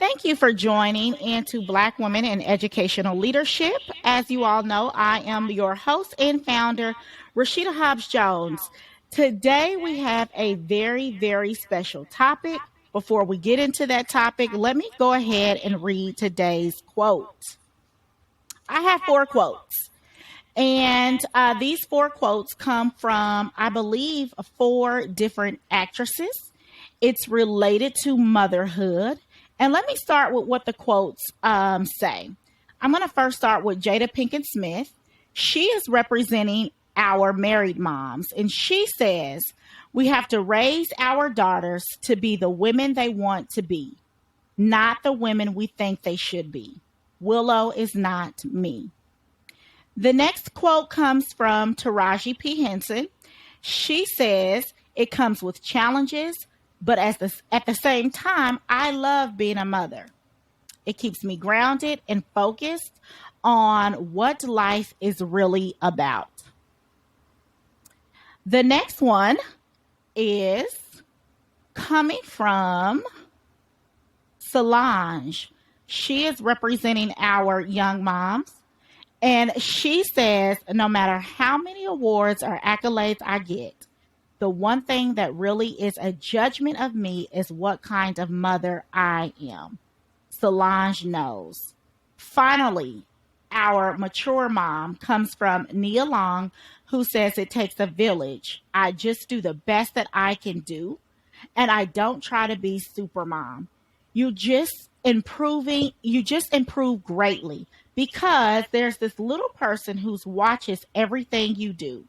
Thank you for joining into Black Women in Educational Leadership. As you all know, I am your host and founder, Rashida Hobbs Jones. Today we have a very, very special topic. Before we get into that topic, let me go ahead and read today's quote. I have four quotes. And these four quotes come from, I believe, four different actresses. It's related to motherhood. And let me start with what the quotes say. I'm going to first start with Jada Pinkett Smith. She is representing our married moms. And she says, we have to raise our daughters to be the women they want to be, not the women we think they should be. Willow is not me. The next quote comes from Taraji P. Henson. She says, it comes with challenges, but at the same time, I love being a mother. It keeps me grounded and focused on what life is really about. The next one is coming from Solange. She is representing our young moms. And she says, no matter how many awards or accolades I get, the one thing that really is a judgment of me is what kind of mother I am. Solange knows. Finally, our mature mom comes from Nia Long, who says it takes a village. I just do the best that I can do, and I don't try to be super mom. You just improve greatly because there's this little person who watches everything you do.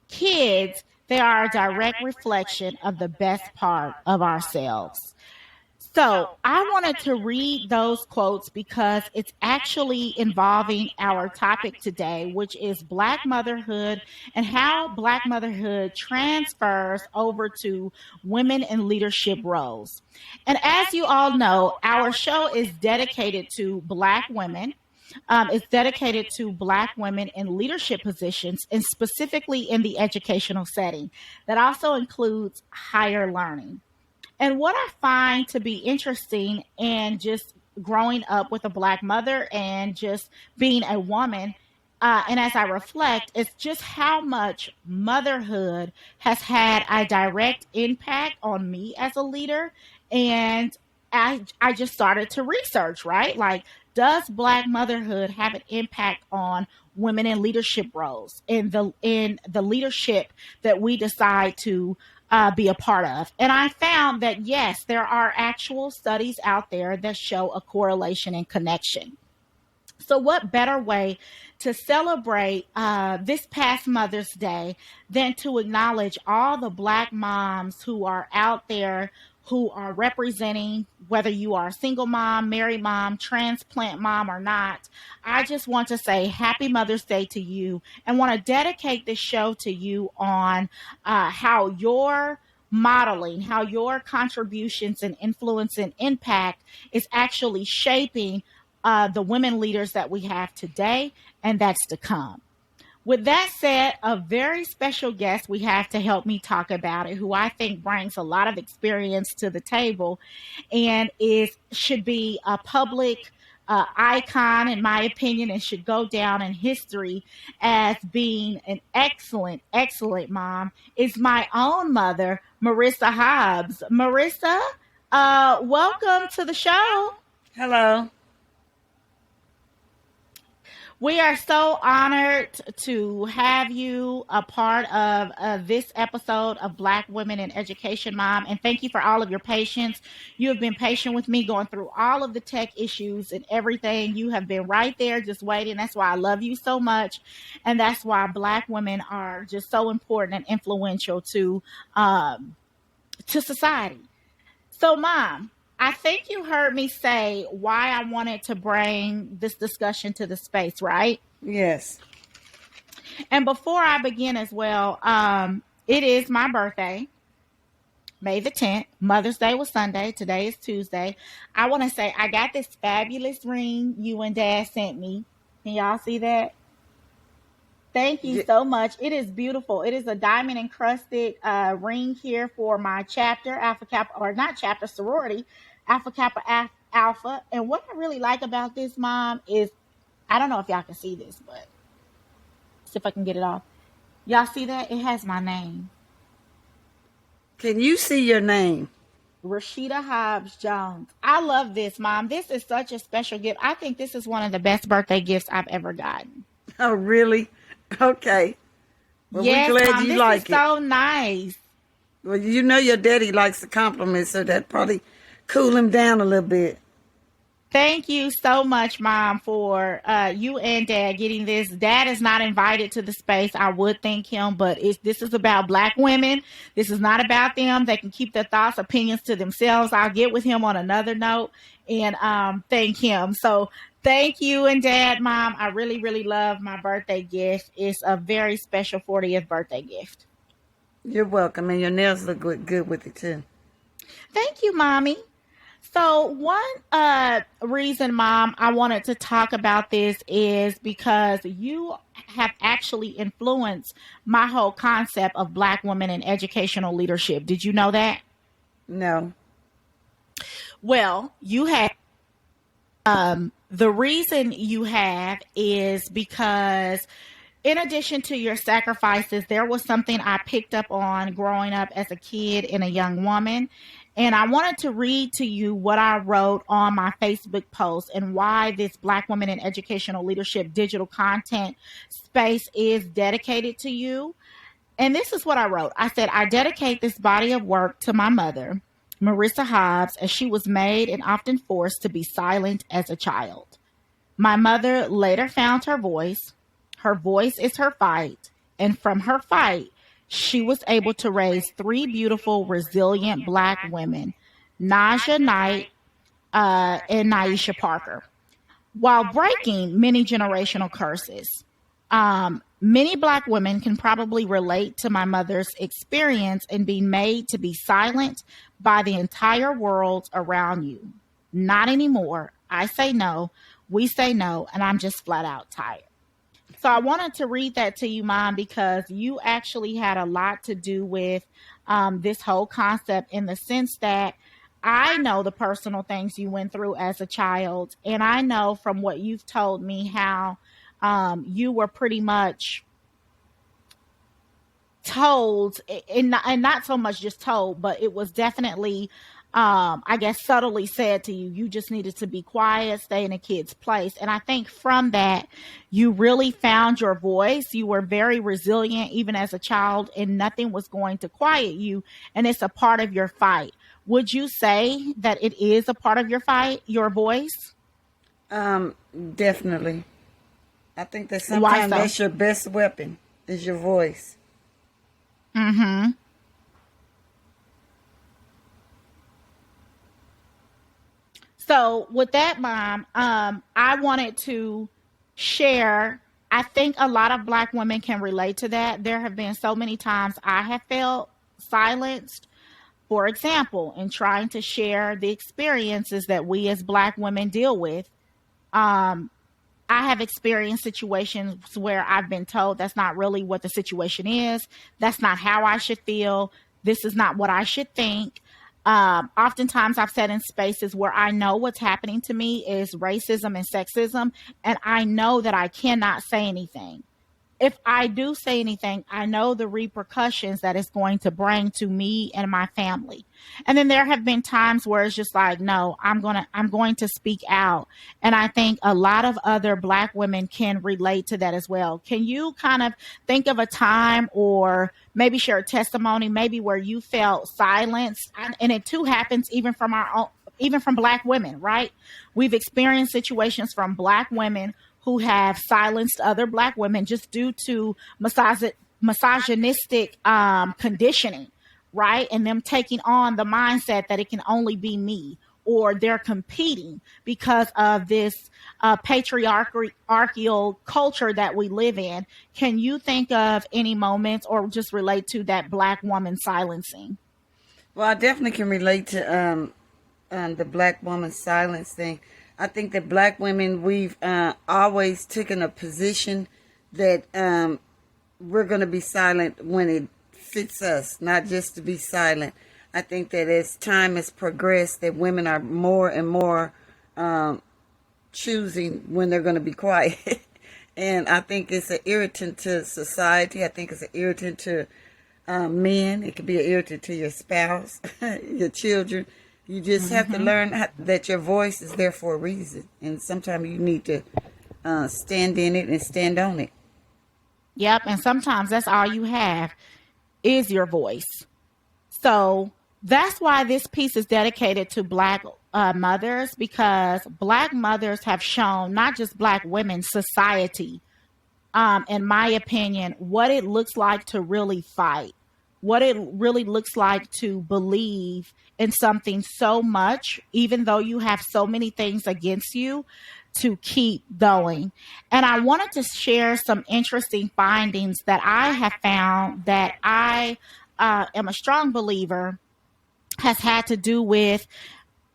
Kids, they are a direct reflection of the best part of ourselves. So I wanted to read those quotes because it's actually involving our topic today, which is Black motherhood and how Black motherhood transfers over to women in leadership roles. And as you all know, our show is dedicated to Black women. It's dedicated to Black women in leadership positions and specifically in the educational setting. That also includes higher learning. And what I find to be interesting in just growing up with a Black mother and just being a woman, and as I reflect, it's just how much motherhood has had a direct impact on me as a leader. And I just started to research, right? Like, does Black motherhood have an impact on women in leadership roles in the leadership that we decide to be a part of? And I found that yes, there are actual studies out there that show a correlation and connection. So what better way to celebrate this past Mother's Day than to acknowledge all the Black moms who are out there who are representing, whether you are a single mom, married mom, transplant mom or not. I just want to say happy Mother's Day to you and want to dedicate this show to you on how your modeling, how your contributions and influence and impact is actually shaping the women leaders that we have today and that's to come. With that said, a very special guest we have to help me talk about it, who I think brings a lot of experience to the table and should be a public icon, in my opinion, and should go down in history as being an excellent, excellent mom, is my own mother, Mauresia Hobbs. Mauresia, welcome to the show. Hello. We are so honored to have you a part of this episode of Black Women in Education, Mom. And thank you for all of your patience. You have been patient with me going through all of the tech issues and everything. You have been right there just waiting. That's why I love you so much. And that's why Black women are just so important and influential to society. So, Mom, I think you heard me say why I wanted to bring this discussion to the space, right? Yes. And before I begin as well, it is my birthday, May the 10th. Mother's Day was Sunday. Today is Tuesday. I want to say I got this fabulous ring you and Dad sent me. Can y'all see that? Thank you so much. It is beautiful. It is a diamond encrusted ring here for my chapter, Alpha Kappa, or not chapter, sorority, Alpha Kappa Alpha. And what I really like about this, Mom, is I don't know if y'all can see this, but see if I can get it off. Y'all see that? It has my name. Can you see your name? Rashida Hobbs Jones. I love this, Mom. This is such a special gift. I think this is one of the best birthday gifts I've ever gotten. Oh, really? Okay. Well, we're Yes, glad Mom. you This is like it. so nice. Well, you know your daddy likes the compliments, so that probably cool him down a little bit. Thank you so much, Mom, for you and Dad getting this. Dad is not invited to the space. I would thank him, but this is about Black women. This is not about them. They can keep their thoughts, opinions to themselves. I'll get with him on another note and thank him. So thank you and Dad, Mom. I really, really love my birthday gift. It's a very special 40th birthday gift. You're welcome, and your nails look good with it too. Thank you, Mommy. So one reason, Mom, I wanted to talk about this is because you have actually influenced my whole concept of Black women in educational leadership. Did you know that? No. Well, you have. The reason you have is because in addition to your sacrifices, there was something I picked up on growing up as a kid and a young woman. And I wanted to read to you what I wrote on my Facebook post and why this Black Women in Educational Leadership digital content space is dedicated to you. And this is what I wrote. I said, I dedicate this body of work to my mother, Mauresia Hobbs, as she was made and often forced to be silent as a child. My mother later found her voice. Her voice is her fight. And from her fight, she was able to raise three beautiful, resilient Black women, Naja Knight and Naisha Parker, while breaking many generational curses. Many Black women can probably relate to my mother's experience in being made to be silent by the entire world around you. Not anymore. I say no. We say no. And I'm just flat out tired. So I wanted to read that to you, Mom, because you actually had a lot to do with this whole concept in the sense that I know the personal things you went through as a child. And I know from what you've told me how you were pretty much told, and not so much just told, but it was definitely I guess subtly said to you, you just needed to be quiet, stay in a kid's place. And I think from that you really found your voice. You were very resilient even as a child, and nothing was going to quiet you, and it's a part of your fight. Would you say that it is a part of your fight, your voice? Um, Definitely. I think that Why sometimes so? that's your best weapon is your voice. Mm-hmm. So with that, Mom, I wanted to share. I think a lot of Black women can relate to that. There have been so many times I have felt silenced. For example, in trying to share the experiences that we as Black women deal with. Um, I have experienced situations where I've been told that's not really what the situation is. That's not how I should feel. This is not what I should think. Oftentimes, I've sat in spaces where I know what's happening to me is racism and sexism, and I know that I cannot say anything. If I do say anything, I know the repercussions that it's going to bring to me and my family. And then there have been times where it's just like, no, I'm going to speak out. And I think a lot of other Black women can relate to that as well. Can you kind of think of a time or maybe share a testimony, maybe where you felt silenced? And it too happens even from our own, even from Black women, right? We've experienced situations from Black women who have silenced other Black women just due to misogynistic conditioning, right? And them taking on the mindset that it can only be me, or they're competing because of this patriarchal culture that we live in. Can you think of any moments or just relate to that Black woman silencing? Well, I definitely can relate to the Black woman silence thing. I think that Black women, we've always taken a position that we're going to be silent when it fits us, not just to be silent. I think that as time has progressed, that women are more and more um, choosing when they're going to be quiet. And I think it's an irritant to society. I think it's an irritant to men. It could be an irritant to your spouse, your children. You just have to Mm-hmm. learn that your voice is there for a reason. And sometimes you need to stand in it and stand on it. Yep. And sometimes that's all you have is your voice. So that's why this piece is dedicated to Black mothers, because Black mothers have shown, not just Black women, society, in my opinion, what it looks like to really fight, what it really looks like to believe in something so much, even though you have so many things against you, to keep going. And I wanted to share some interesting findings that I have found that I am a strong believer has had to do with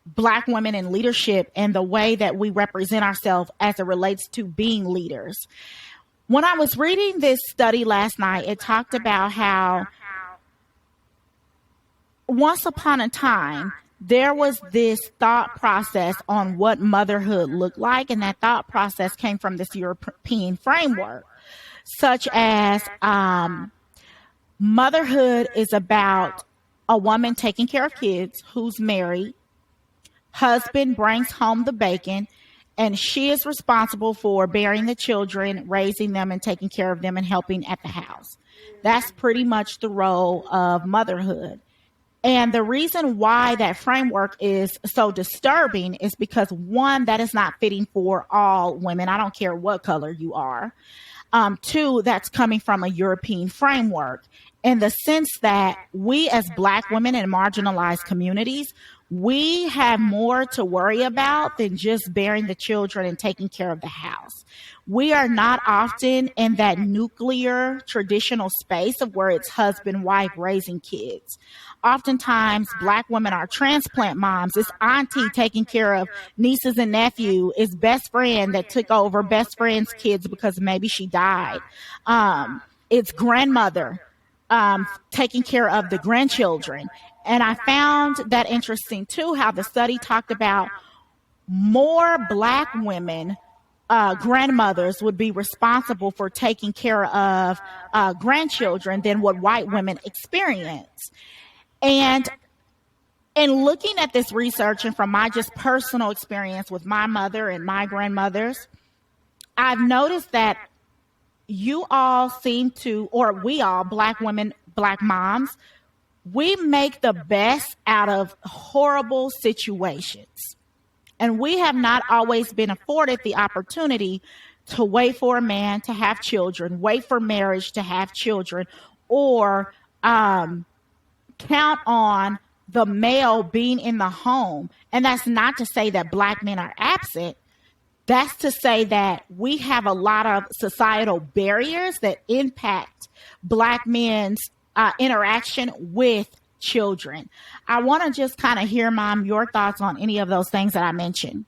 Black women in leadership and the way that we represent ourselves as it relates to being leaders. When I was reading this study last night, it talked about how once upon a time, there was this thought process on what motherhood looked like, and that thought process came from this European framework, such as motherhood is about a woman taking care of kids who's married, husband brings home the bacon, and she is responsible for bearing the children, raising them, and taking care of them and helping at the house. That's pretty much the role of motherhood. And the reason why that framework is so disturbing is because, one, that is not fitting for all women. I don't care what color you are. Two, that's coming from a European framework in the sense that we as Black women in marginalized communities, we have more to worry about than just bearing the children and taking care of the house. We are not often in that nuclear traditional space of where it's husband, wife raising kids. Oftentimes, Black women are transplant moms. It's auntie taking care of nieces and nephew. It's best friend that took over best friend's kids because maybe she died. It's grandmother taking care of the grandchildren. And I found that interesting too, how the study talked about more Black women, grandmothers, would be responsible for taking care of grandchildren than what white women experience. And in looking at this research and from my just personal experience with my mother and my grandmothers, I've noticed that you all seem to, or we all, Black women, Black moms, we make the best out of horrible situations. And we have not always been afforded the opportunity to wait for a man to have children, wait for marriage to have children, or count on the male being in the home. And that's not to say that Black men are absent. That's to say that we have a lot of societal barriers that impact Black men's interaction with children. I want to just kind of hear, Mom, your thoughts on any of those things that I mentioned.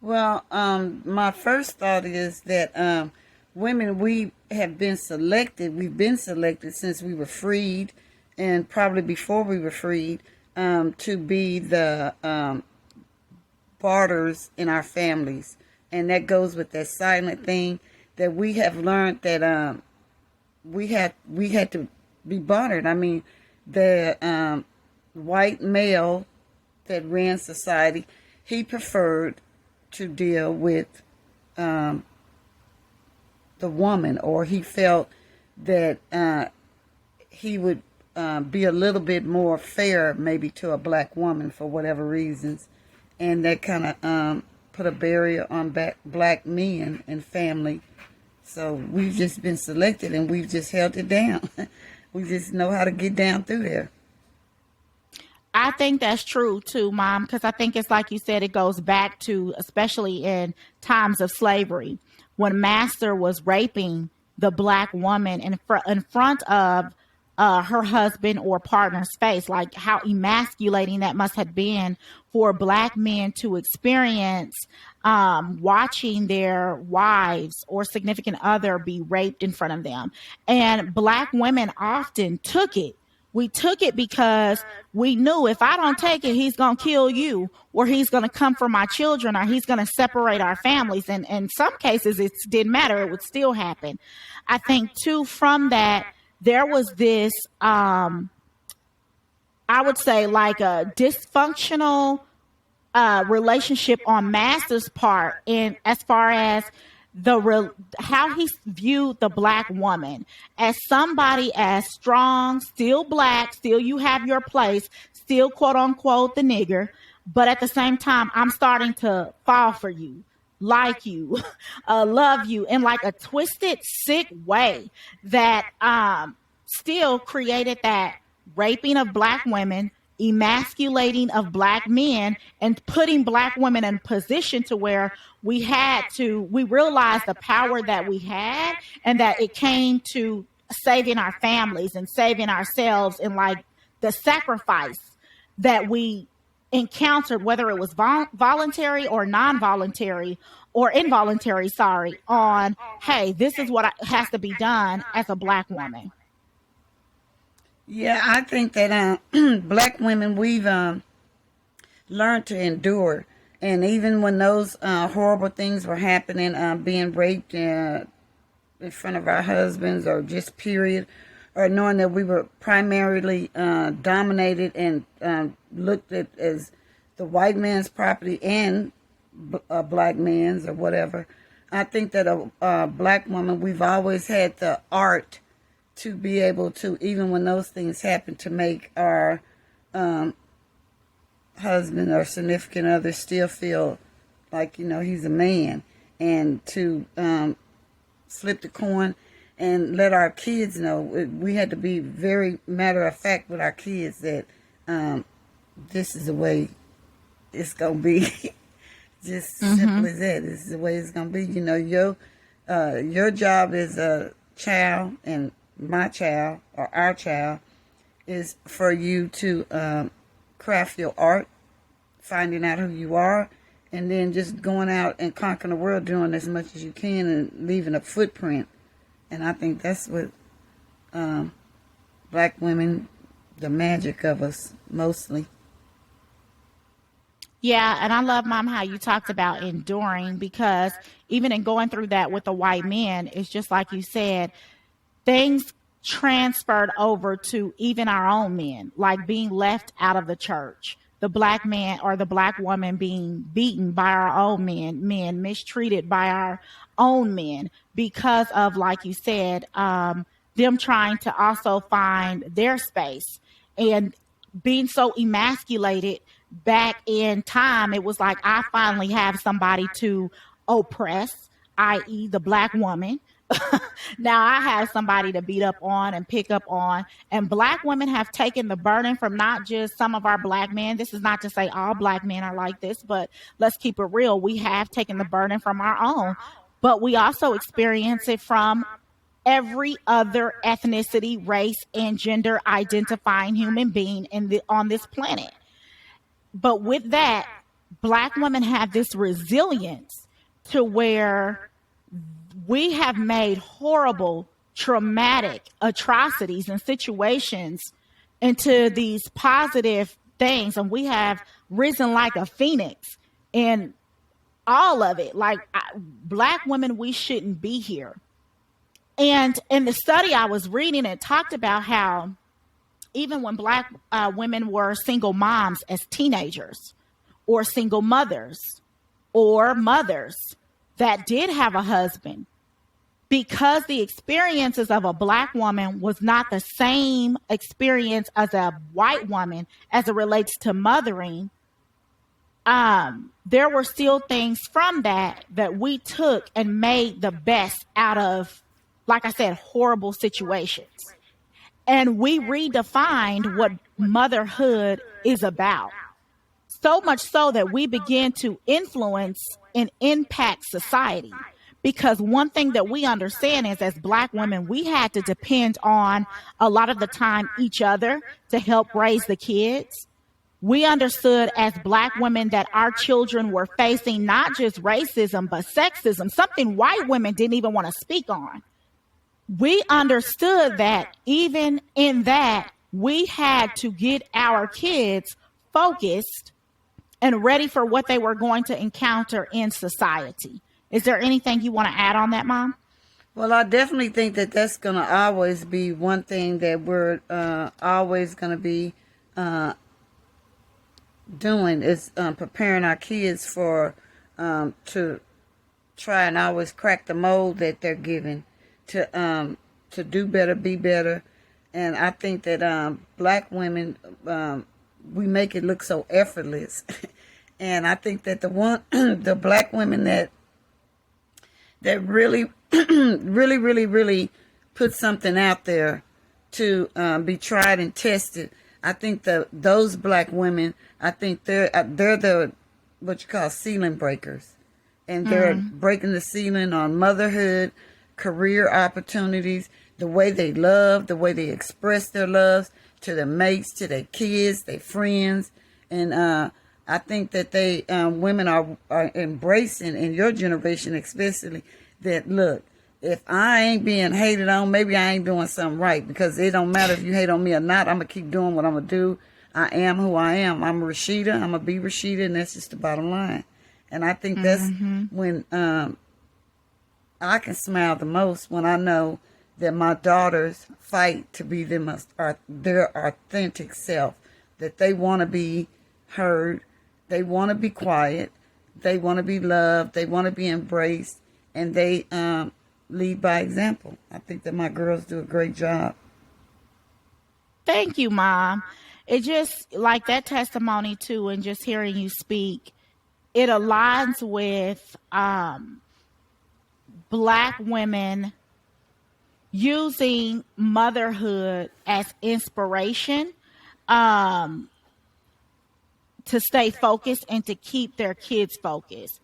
Well, my first thought is that women, we have been selected. We've been selected since we were freed, and probably before we were freed, to be the barters in our families. And that goes with that silent thing that we have learned that we had to be bartered. I mean, the white male that ran society, he preferred to deal with the woman, or he felt that he would be a little bit more fair maybe to a Black woman for whatever reasons. And that kind of put a barrier on Black men and family. So we've just been selected and we've just held it down. We just know how to get down through there. I think that's true too, Mom, because I think it's like you said, it goes back to, especially in times of slavery, when master was raping the Black woman in front of her husband or partner's face, like how emasculating that must have been for Black men to experience, watching their wives or significant other be raped in front of them. And Black women often took it We took it because we knew if I don't take it, he's going to kill you, or he's going to come for my children, or he's going to separate our families. And in some cases, it didn't matter. It would still happen. I think, too, from that, there was this, I would say, like a dysfunctional relationship on Master's part, in as far as how he viewed the black woman as somebody as strong, still black, still you have your place, still quote unquote the nigger, but at the same time, I'm starting to fall for you, like you, love you in like a twisted, sick way that still created that raping of black women, emasculating of black men, and putting black women in position to where we realized the power that we had, and that it came to saving our families and saving ourselves, and like the sacrifice that we encountered, whether it was voluntary or non-voluntary or involuntary, sorry, on, hey, this is what has to be done as a black woman. Yeah, I think that black women, we've learned to endure. And even when those horrible things were happening, being raped in front of our husbands, or just period, or knowing that we were primarily dominated and looked at as the white man's property and a black man's, or whatever. I think that a black woman, we've always had the art to be able to, even when those things happen, to make our husband or significant other still feel like, he's a man, and to flip the coin and let our kids know. We had to be very matter of fact with our kids that this is the way it's going to be. Just simple as that. This is the way it's going to be. Your job as a child, and my child, or our child, is for you to craft your art, finding out who you are, and then just going out and conquering the world, doing as much as you can and leaving a footprint. And I think that's what black women, the magic of us, mostly. Yeah, and I love, Mom, how you talked about enduring, because even in going through that with the white men, it's just like you said, things transferred over to even our own men, like being left out of the church, the black man or the black woman being beaten by our own men mistreated by our own men, because of, like you said, them trying to also find their space, and being so emasculated back in time. It was like, I finally have somebody to oppress, i.e. the black woman. Now I have somebody to beat up on and pick up on. And black women have taken the burden from not just some of our black men. This is not to say all black men are like this, but let's keep it real. We have taken the burden from our own, but we also experience it from every other ethnicity, race, and gender identifying human being on this planet. But with that, black women have this resilience to where we have made horrible, traumatic atrocities and situations into these positive things. And we have risen like a phoenix in all of it. Like, black women, we shouldn't be here. And in the study I was reading, it talked about how even when black women were single moms as teenagers, or single mothers, or mothers that did have a husband, because the experiences of a black woman was not the same experience as a white woman as it relates to mothering, there were still things from that we took and made the best out of, like I said, horrible situations. And we redefined what motherhood is about. So much so that we begin to influence and impact society. Because one thing that we understand is, as black women, we had to depend on, a lot of the time, each other to help raise the kids. We understood as black women that our children were facing not just racism, but sexism, something white women didn't even want to speak on. We understood that even in that, we had to get our kids focused and ready for what they were going to encounter in society. Is there anything you want to add on that, Mom? Well, I definitely think that that's going to always be one thing that we're always going to be uh, doing is preparing our kids for to try and always crack the mold that they're given to do better, be better. And I think that black women we make it look so effortless. And I think that the black women that really, really put something out there to be tried and tested. I think that those black women, I think they're the what you call ceiling breakers, and they're breaking the ceiling on motherhood, career opportunities, the way they love, the way they express their loves to their mates, to their kids, their friends, and I think that they women are embracing in your generation especially that look, if I ain't being hated on, maybe I ain't doing something right, because it don't matter if you hate on me or not. I'm gonna keep doing what I'm gonna do. I am who I am. I'm Rashida. I'm gonna be Rashida, and that's just the bottom line. And I think that's when I can smile the most, when I know that my daughters fight to be their authentic self, that they want to be heard, they want to be quiet, they want to be loved, they want to be embraced, and they lead by example. I think that my girls do a great job. Thank you, Mom. It just like that testimony too, and just hearing you speak, it aligns with black women using motherhood as inspiration um, to stay focused and to keep their kids focused.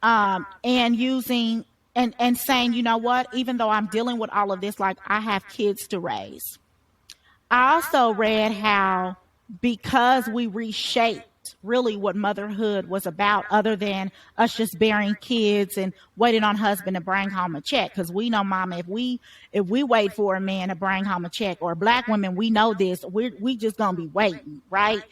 And using and saying, you know what, even though I'm dealing with all of this, like I have kids to raise. I also read how because we reshaped really what motherhood was about, other than us just bearing kids and waiting on husband to bring home a check. Because we know, Mama, if we wait for a man to bring home a check, or black women, we know this, we just gonna be waiting, right?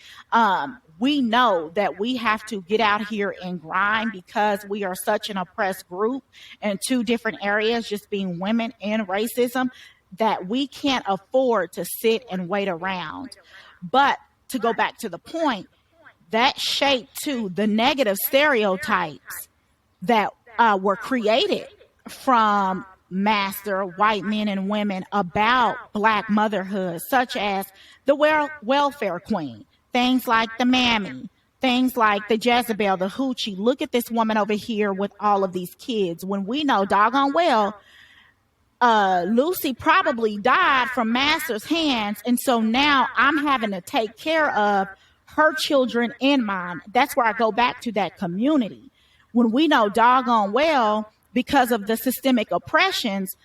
We know that we have to get out here and grind because we are such an oppressed group in two different areas, just being women and racism, that we can't afford to sit and wait around. But to go back to the point, that shaped too the negative stereotypes that were created from master white men and women about black motherhood, such as the welfare queen, things like the mammy, things like the Jezebel, the hoochie. Look at this woman over here with all of these kids, when we know doggone well Lucy probably died from Master's hands. And so now I'm having to take care of her children and mine. That's where I go back to that community. When we know doggone well, because of the systemic oppressions,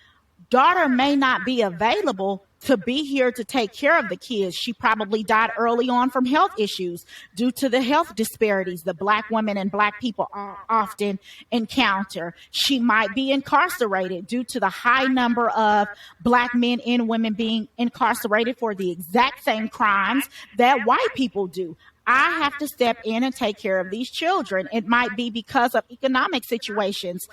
daughter may not be available to be here to take care of the kids. She probably died early on from health issues due to the health disparities that black women and black people often encounter. She might be incarcerated due to the high number of black men and women being incarcerated for the exact same crimes that white people do. I have to step in and take care of these children. It might be because of economic situations.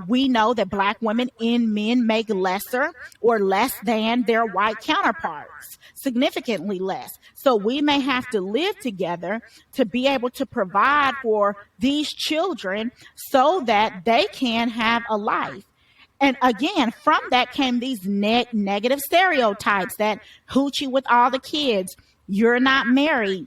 We know that black women and men make lesser or less than their white counterparts, significantly less. So we may have to live together to be able to provide for these children so that they can have a life. And again, from that came these negative stereotypes that hoochie with all the kids, you're not married,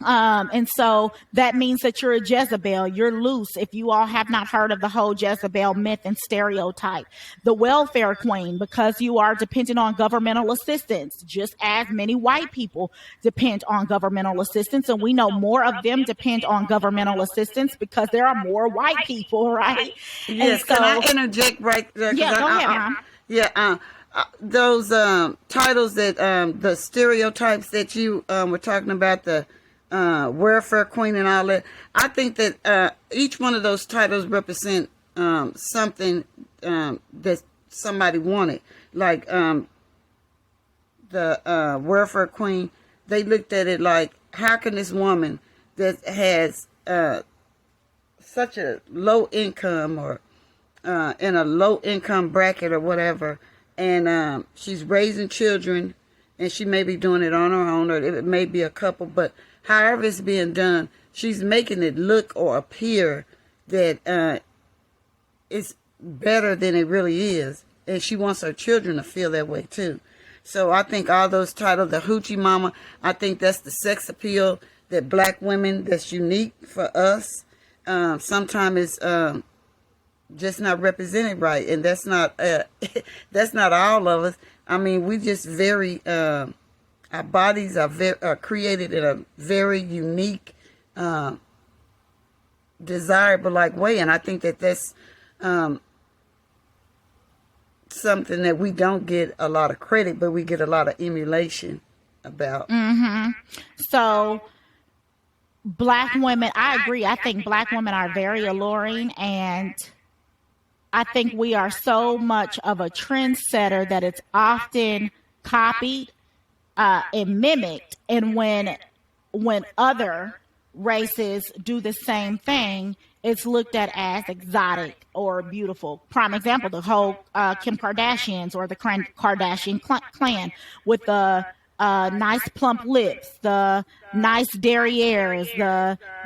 and so that means that you're a Jezebel, you're loose. If you all have not heard of the whole Jezebel myth and stereotype, the welfare queen, because you are dependent on governmental assistance, just as many white people depend on governmental assistance. And we know more of them depend on governmental assistance because there are more white people, right? And Yes, can I so, interject right there? yeah, go ahead, Mom. Yeah, those titles that the stereotypes that you were talking about, the welfare queen and all that. I think that each one of those titles represent something that somebody wanted. Like the welfare queen, they looked at it like, how can this woman that has such a low income, or in a low income bracket or whatever, and she's raising children, and she may be doing it on her own, or it may be a couple, but however it's being done, she's making it look or appear that it's better than it really is, and she wants her children to feel that way too. So I think all those titles, the hoochie mama, I think that's the sex appeal that black women, that's unique for us. Sometimes it's just not represented right, and that's not that's not all of us. I mean, we just very our bodies are created in a very unique, desirable like way, and I think that that's something that we don't get a lot of credit, but we get a lot of emulation about. So black women, I agree. I think black women are very alluring, and I think we are so much of a trendsetter that it's often copied and mimicked. And when other races do the same thing, it's looked at as exotic or beautiful. Prime example, the whole Kim Kardashians or the Kardashian clan with the nice plump lips, the nice derrieres,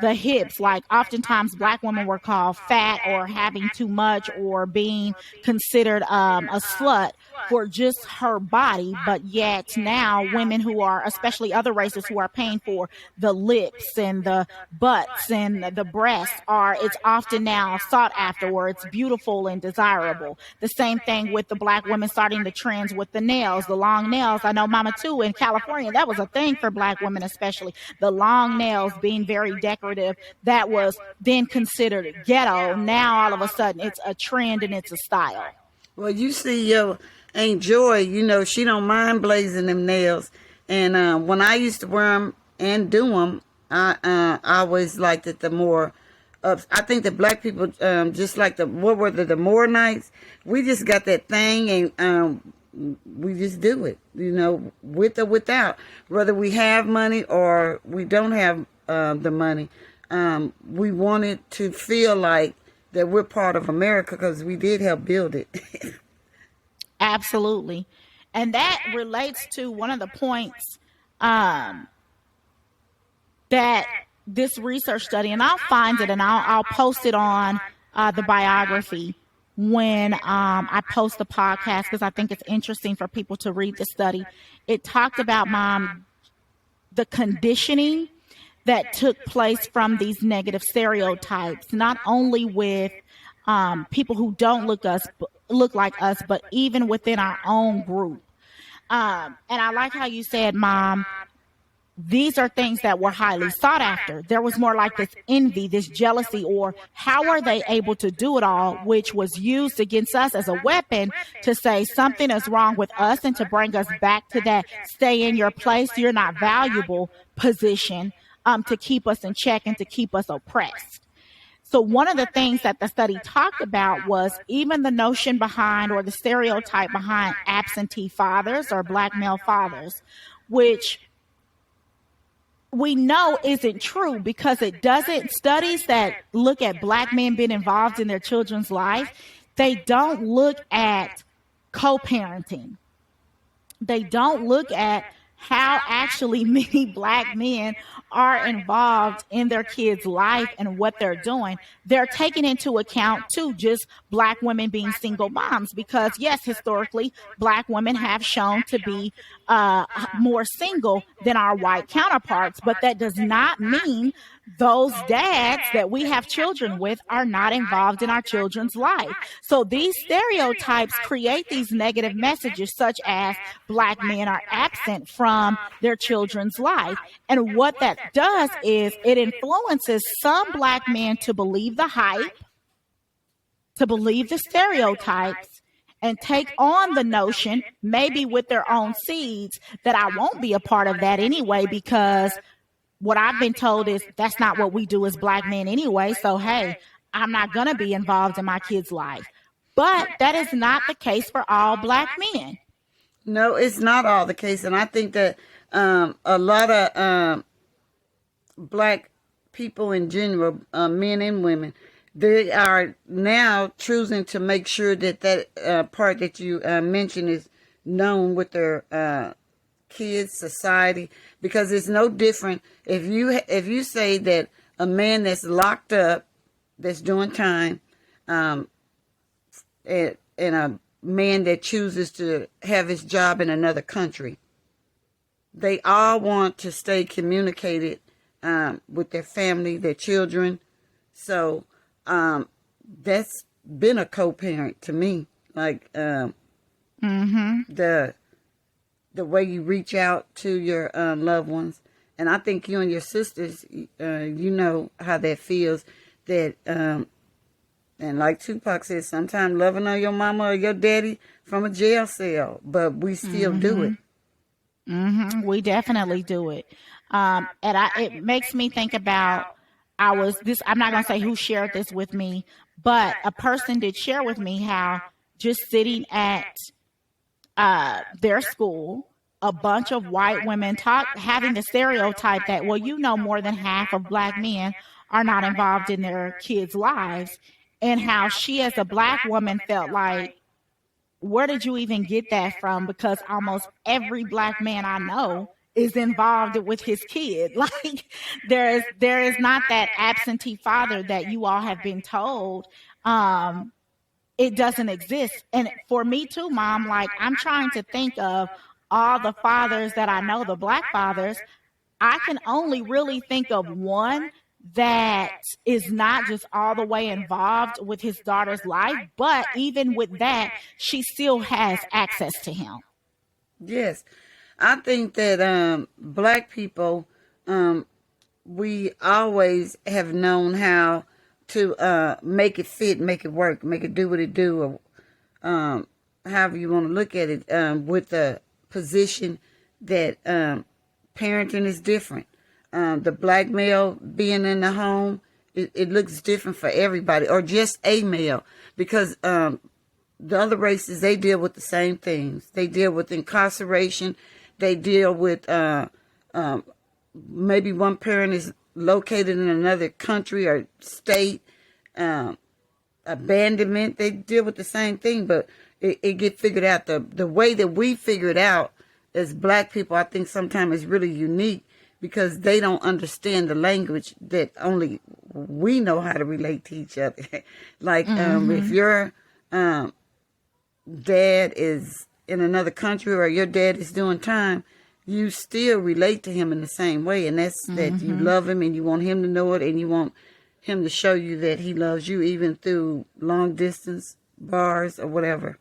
the hips. Like oftentimes black women were called fat or having too much or being considered a slut for just her body. But yet now women who are, especially other races, who are paying for the lips and the butts and the breasts, it's often now sought after, or it's beautiful and desirable. The same thing with the black women starting the trends with the nails, the long nails. I know Mama too, in California, that was a thing for black women, especially the long nails being very decorative. That was then considered ghetto. Now all of a sudden it's a trend and it's a style. Well, you see your Aunt Joy, she don't mind blazing them nails. And when I used to wear them and do them, I always liked it the more. I think that black people, just like the Moor nights, we just got that thing, and we just do it, with or without. Whether we have money or we don't have the money, we wanted to feel like that we're part of America because we did help build it. Absolutely. And that relates to one of the points that this research study, and I'll find it and I'll post it on the biography when I post the podcast, because I think it's interesting for people to read the study. It talked about, Mom, the conditioning that took place from these negative stereotypes, not only with people who don't look like us, but even within our own group. And I like how you said, Mom, these are things that were highly sought after. There was more like this envy, this jealousy, or how are they able to do it all, which was used against us as a weapon to say something is wrong with us and to bring us back to that stay in your place, you're not valuable position, to keep us in check and to keep us oppressed. So one of the things that the study talked about was even the notion behind, or the stereotype behind, absentee fathers or black male fathers, which we know isn't true, because it doesn't. Studies that look at black men being involved in their children's life, they don't look at co-parenting. They don't look at how actually many black men are involved in their kids' life and what they're doing. They're taking into account too just black women being single moms, because yes, historically black women have shown to be more single than our white counterparts, but that does not mean those dads that we have children with are not involved in our children's life. So these stereotypes create these negative messages, such as black men are absent from their children's life. And what that does is it influences some black men to believe the hype, to believe the stereotypes, and take on the notion, maybe with their own seeds, that I won't be a part of that anyway, because what I've been told is that's not what we do as black men anyway. So, hey, I'm not going to be involved in my kid's life. But that is not the case for all black men. No, it's not all the case, and I think that a lot of black people in general, men and women, they are now choosing to make sure that part that you mentioned is known with their kids, society, because it's no different if you say that a man that's locked up, that's doing time, um, and a man that chooses to have his job in another country, they all want to stay communicated with their family, their children. So that's been a co-parent to me. Like the way you reach out to your loved ones, and I think you and your sisters, you know how that feels. That and like Tupac said, sometimes loving on your mama or your daddy from a jail cell, but we still do it. We definitely do it. It makes me think about, I'm not going to say who shared this with me, but a person did share with me how just sitting at their school, a bunch of white women having the stereotype that, well, you know, more than half of black men are not involved in their kids' lives, and how she, as a black woman, felt like, where did you even get that from? Because almost every black man I know is involved with his kid. Like there is not that absentee father that you all have been told. It doesn't exist. And for me too, mom, like I'm trying to think of all the fathers that I know, the black fathers. I can only really think of one that is not just all the way involved with his daughter's life, but even with that, she still has access to him. Yes, I think that black people, we always have known how to make it fit, make it work, make it do what it do, or however you want to look at it, with the position that parenting is different. The black male being in the home, it looks different for everybody, or just a male, because the other races, they deal with the same things. They deal with incarceration. They deal with maybe one parent is located in another country or state, abandonment. They deal with the same thing, but it get figured out. The way that we figure it out as black people, I think sometimes is really unique, because they don't understand the language that only we know how to relate to each other. Like if your dad is in another country, or your dad is doing time, you still relate to him in the same way, and that's that you love him and you want him to know it, and you want him to show you that he loves you, even through long distance bars or whatever.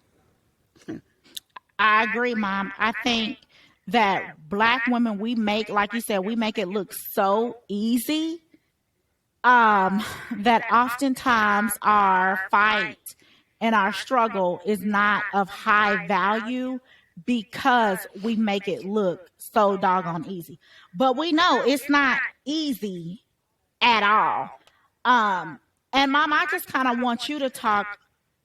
I agree, mom. I think that black women, we make, like you said, we make it look so easy, that oftentimes our fight and our struggle is not of high value, because we make it look so doggone easy. But we know it's not easy at all. And mom, I just kind of want you to talk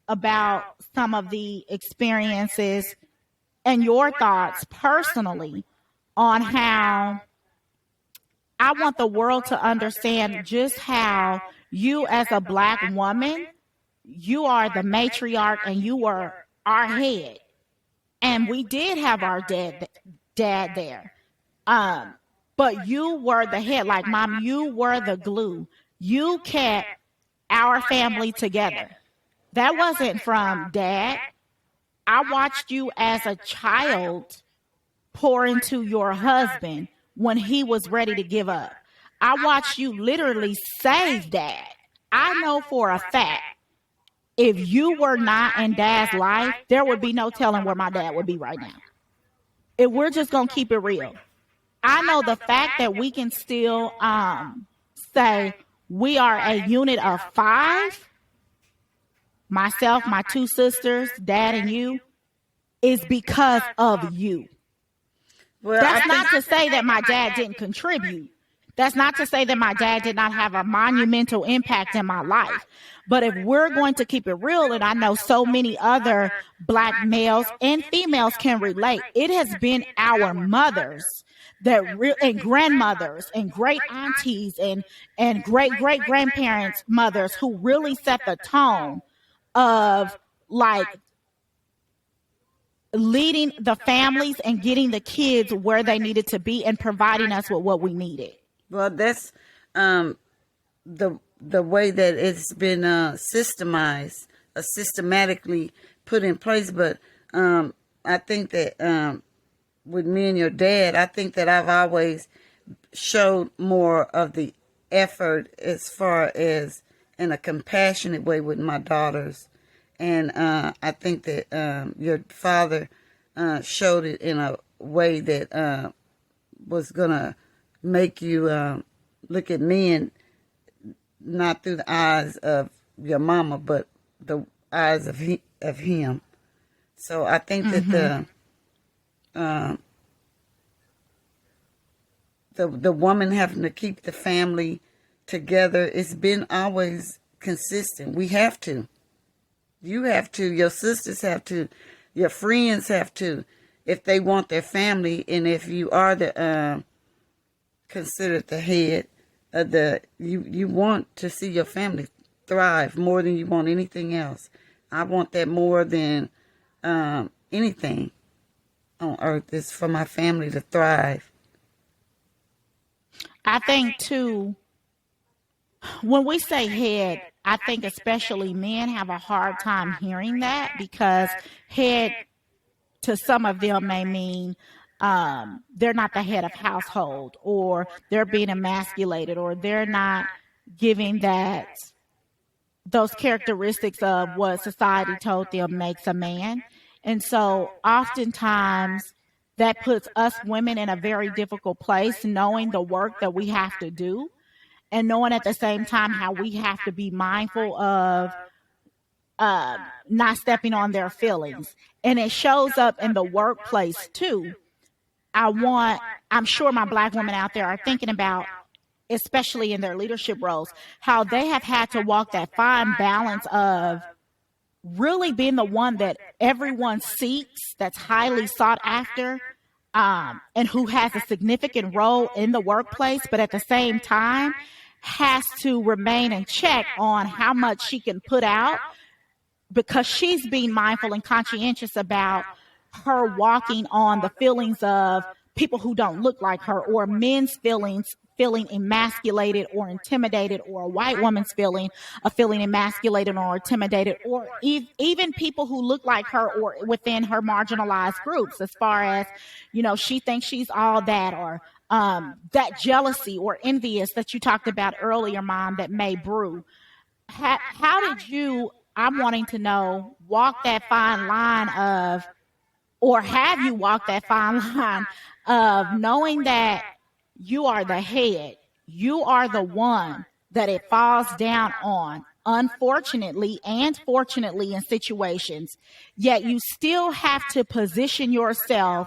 about some of the experiences and your thoughts personally on how, I want the world to understand just how you, as a black woman, you are the matriarch and you were our head. And we did have our dad there. But you were the head. Like, mom, you were the glue. You kept our family together. That wasn't from dad. I watched you as a child pour into your husband when he was ready to give up. I watched you literally save dad. I know for a fact, if you were not in dad's life, there would be no telling where my dad would be right now. If we're just going to keep it real. I know the fact that we can still say we are a unit of 5, myself, my 2 sisters, dad, and you, is because of you. Well, That's not to say that my dad didn't contribute. That's not to say that my dad did not have a monumental impact in my life. But if we're going to keep it real, and I know so many other Black males and females can relate, it has been our mothers and grandmothers and great aunties and great great grandparents mothers who really set the tone of like leading the families and getting the kids where they needed to be and providing us with what we needed. Well, that's the way that it's been systematically put in place. But I think that with me and your dad, I think that I've always showed more of the effort as far as in a compassionate way with my daughters. And I think that your father showed it in a way that was going to make you look at men not through the eyes of your mama, but the eyes of him. So I think that the woman having to keep the family together, it's been always consistent. We have to. You have to. Your sisters have to. Your friends have to, if they want their family, and if you are the considered the head of you want to see your family thrive more than you want anything else. I want that more than anything on earth, is for my family to thrive. I think too, when we say head, I think especially men have a hard time hearing that, because head to some of them may mean they're not the head of household, or they're being emasculated, or they're not giving those characteristics of what society told them makes a man. And so oftentimes that puts us women in a very difficult place, knowing the work that we have to do, and knowing at the same time how we have to be mindful of not stepping on their feelings. And it shows up in the workplace too. I'm sure my Black women out there are thinking about, especially in their leadership roles, how they have had to walk that fine balance of really being the one that everyone seeks, that's highly sought after, and who has a significant role in the workplace, but at the same time has to remain in check on how much she can put out, because she's being mindful and conscientious about her walking on the feelings of people who don't look like her, or men's feeling emasculated or intimidated, or a white woman's feeling emasculated or intimidated, or even people who look like her or within her marginalized groups, as far as, she thinks she's all that, or that jealousy or envious that you talked about earlier, Mom, that may brew. How did you, I'm wanting to know, walk that fine line of, or have you walked that fine line of knowing that you are the head, you are the one that it falls down on, unfortunately and fortunately in situations, yet you still have to position yourself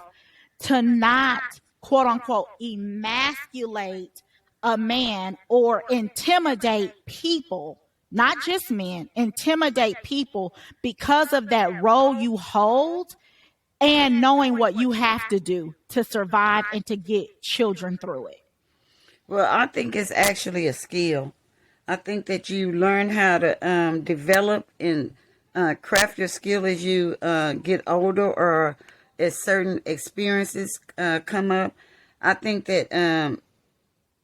to not, quote unquote, emasculate a man or intimidate people, not just men, intimidate people because of that role you hold, and knowing what you have to do to survive and to get children through it? Well, I think it's actually a skill. I think that you learn how to develop and craft your skill as you get older, or as certain experiences come up. I think that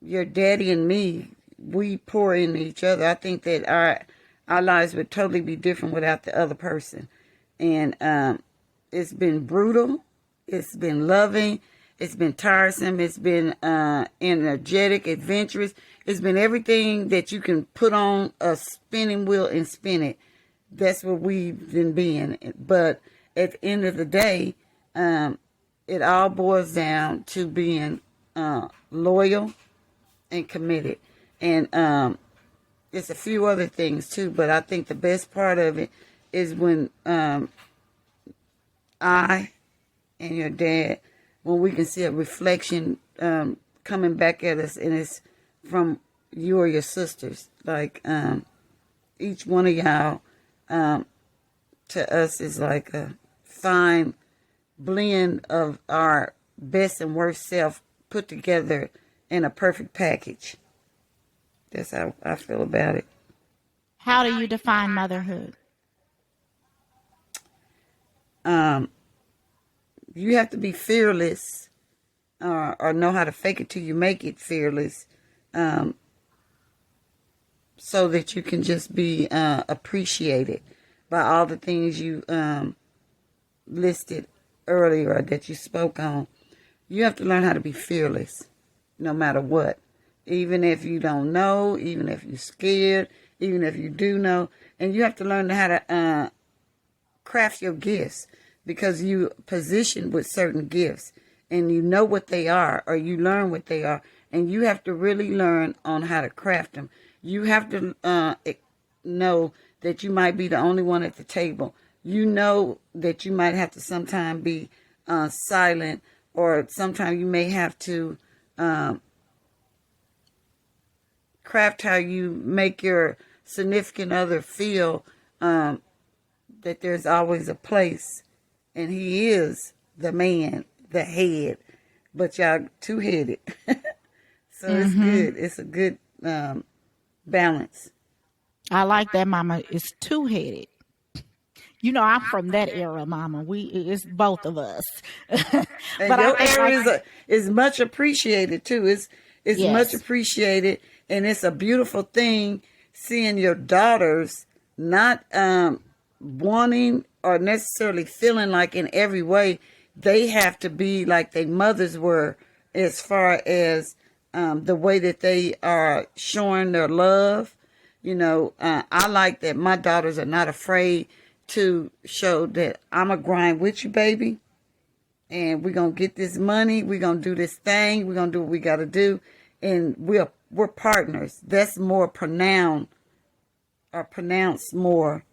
your daddy and me, we pour into each other. I think that our lives would totally be different without the other person. And it's been brutal. It's been loving. It's been tiresome. It's been energetic, adventurous. It's been everything that you can put on a spinning wheel and spin it. That's what we've been being. But at the end of the day, it all boils down to being loyal and committed. And it's a few other things too, but I think the best part of it is when I and your dad, when we can see a reflection coming back at us, and it's from you or your sisters. Like each one of y'all to us is like a fine blend of our best and worst self put together in a perfect package. That's how I feel about it. How do you define motherhood? Um, you have to be fearless, or know how to fake it till you make it fearless, um, so that you can just be appreciated by all the things you listed earlier that you spoke on. You have to learn how to be fearless no matter what. Even if you don't know, even if you're scared, even if you do know. And you have to learn how to craft your gifts because you positioned with certain gifts and you know what they are or you learn what they are. And you have to really learn on how to craft them. You have to know that you might be the only one at the table. You know that you might have to sometime be silent, or sometimes you may have to craft how you make your significant other feel that there's always a place, and he is the man, the head, but y'all two-headed. So it's Mm-hmm. good. It's a good balance. I like that, Mama. It's two headed. You know, I'm from that era, Mama. It's both of us. And But I your think, like, area is much appreciated too. It's much yes. appreciated, and it's a beautiful thing seeing your daughters not wanting or necessarily feeling like in every way they have to be like their mothers were, as far as the way that they are showing their love. I like that my daughters are not afraid to show that I'm a grind with you, baby, and we're gonna get this money, we're gonna do this thing, we're gonna do what we gotta do, and we're partners. That's more pronounced, or pronounced more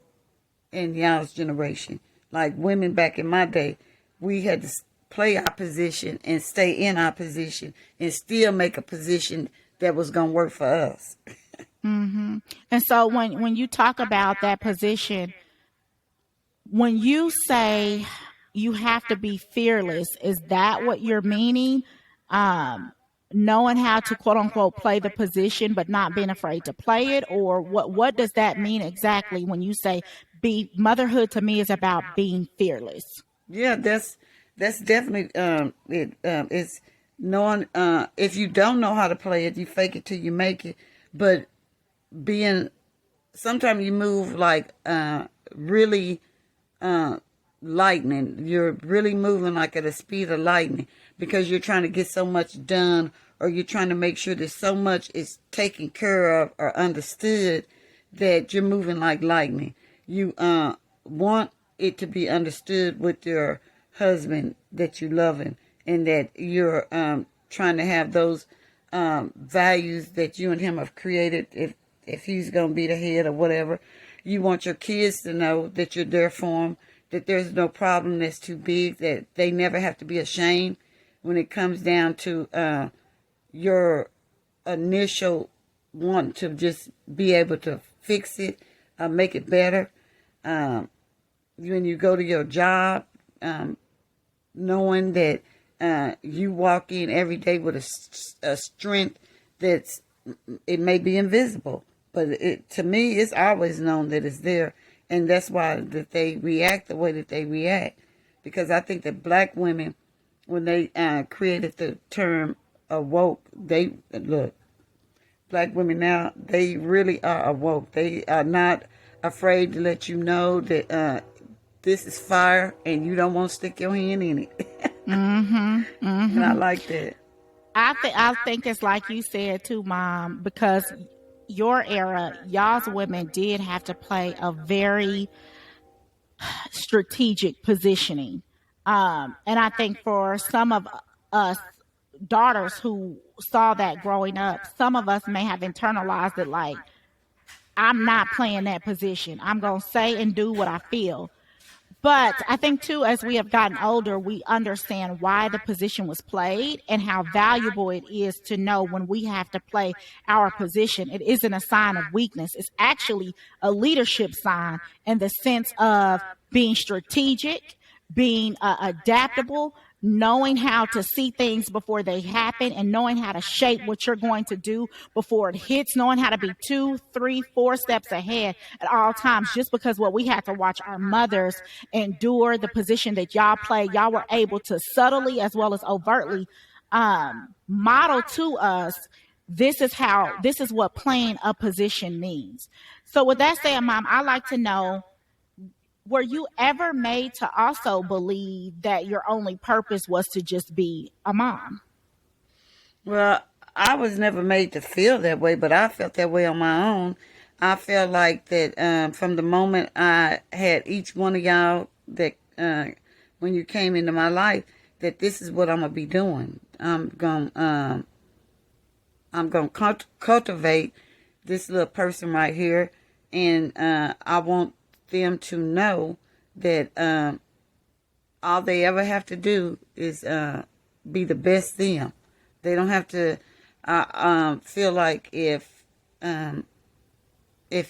in y'all's generation. Like women back in my day, we had to play our position and stay in our position and still make a position that was gonna work for us. Mm-hmm. And so when you talk about that position, when you say you have to be fearless, is that what you're meaning? Um, Knowing how to quote unquote play the position, but not being afraid to play it, or what does that mean exactly when you say be motherhood to me is about being fearless? Yeah, that's definitely it. It's knowing, if you don't know how to play it, you fake it till you make it. But being sometimes you move like really uh, lightning. You're really moving like at the speed of lightning because you're trying to get so much done, or you're trying to make sure that so much is taken care of or understood that you're moving like lightning. You want it to be understood with your husband that you love him, and that you're trying to have those values that you and him have created. If he's going to be the head or whatever, you want your kids to know that you're there for them, that there's no problem that's too big, that they never have to be ashamed when it comes down to your initial want to just be able to fix it, make it better. Um, when you go to your job, knowing that you walk in every day with a strength that's, it may be invisible, but to me, it's always known that it's there, and that's why that they react the way that they react. Because I think that black women, when they created the term awoke, they look, black women now, they really are awoke. They are not afraid to let you know that this is fire and you don't want to stick your hand in it. Mm-hmm. And I Mm-hmm. like that. I think it's like you said too, Mom, because your era, y'all's women did have to play a very strategic positioning. And I think for some of us daughters who saw that growing up, some of us may have internalized it like, I'm not playing that position. I'm going to say and do what I feel. But I think too, as we have gotten older, we understand why the position was played and how valuable it is to know when we have to play our position. It isn't a sign of weakness. It's actually a leadership sign in the sense of being strategic, being adaptable, knowing how to see things before they happen, and knowing how to shape what you're going to do before it hits, knowing how to be 2, 3, 4 steps ahead at all times. Just because what we had to watch our mothers endure the position that y'all play, y'all were able to subtly as well as overtly model to us, this is what playing a position means. So with that said, Mom, I like to know, were you ever made to also believe that your only purpose was to just be a mom? Well, I was never made to feel that way, but I felt that way on my own. I felt like that from the moment I had each one of y'all that when you came into my life, that this is what I'm gonna be doing. I'm gonna cultivate this little person right here, and I want them to know that all they ever have to do is be the best them. They don't have to feel like if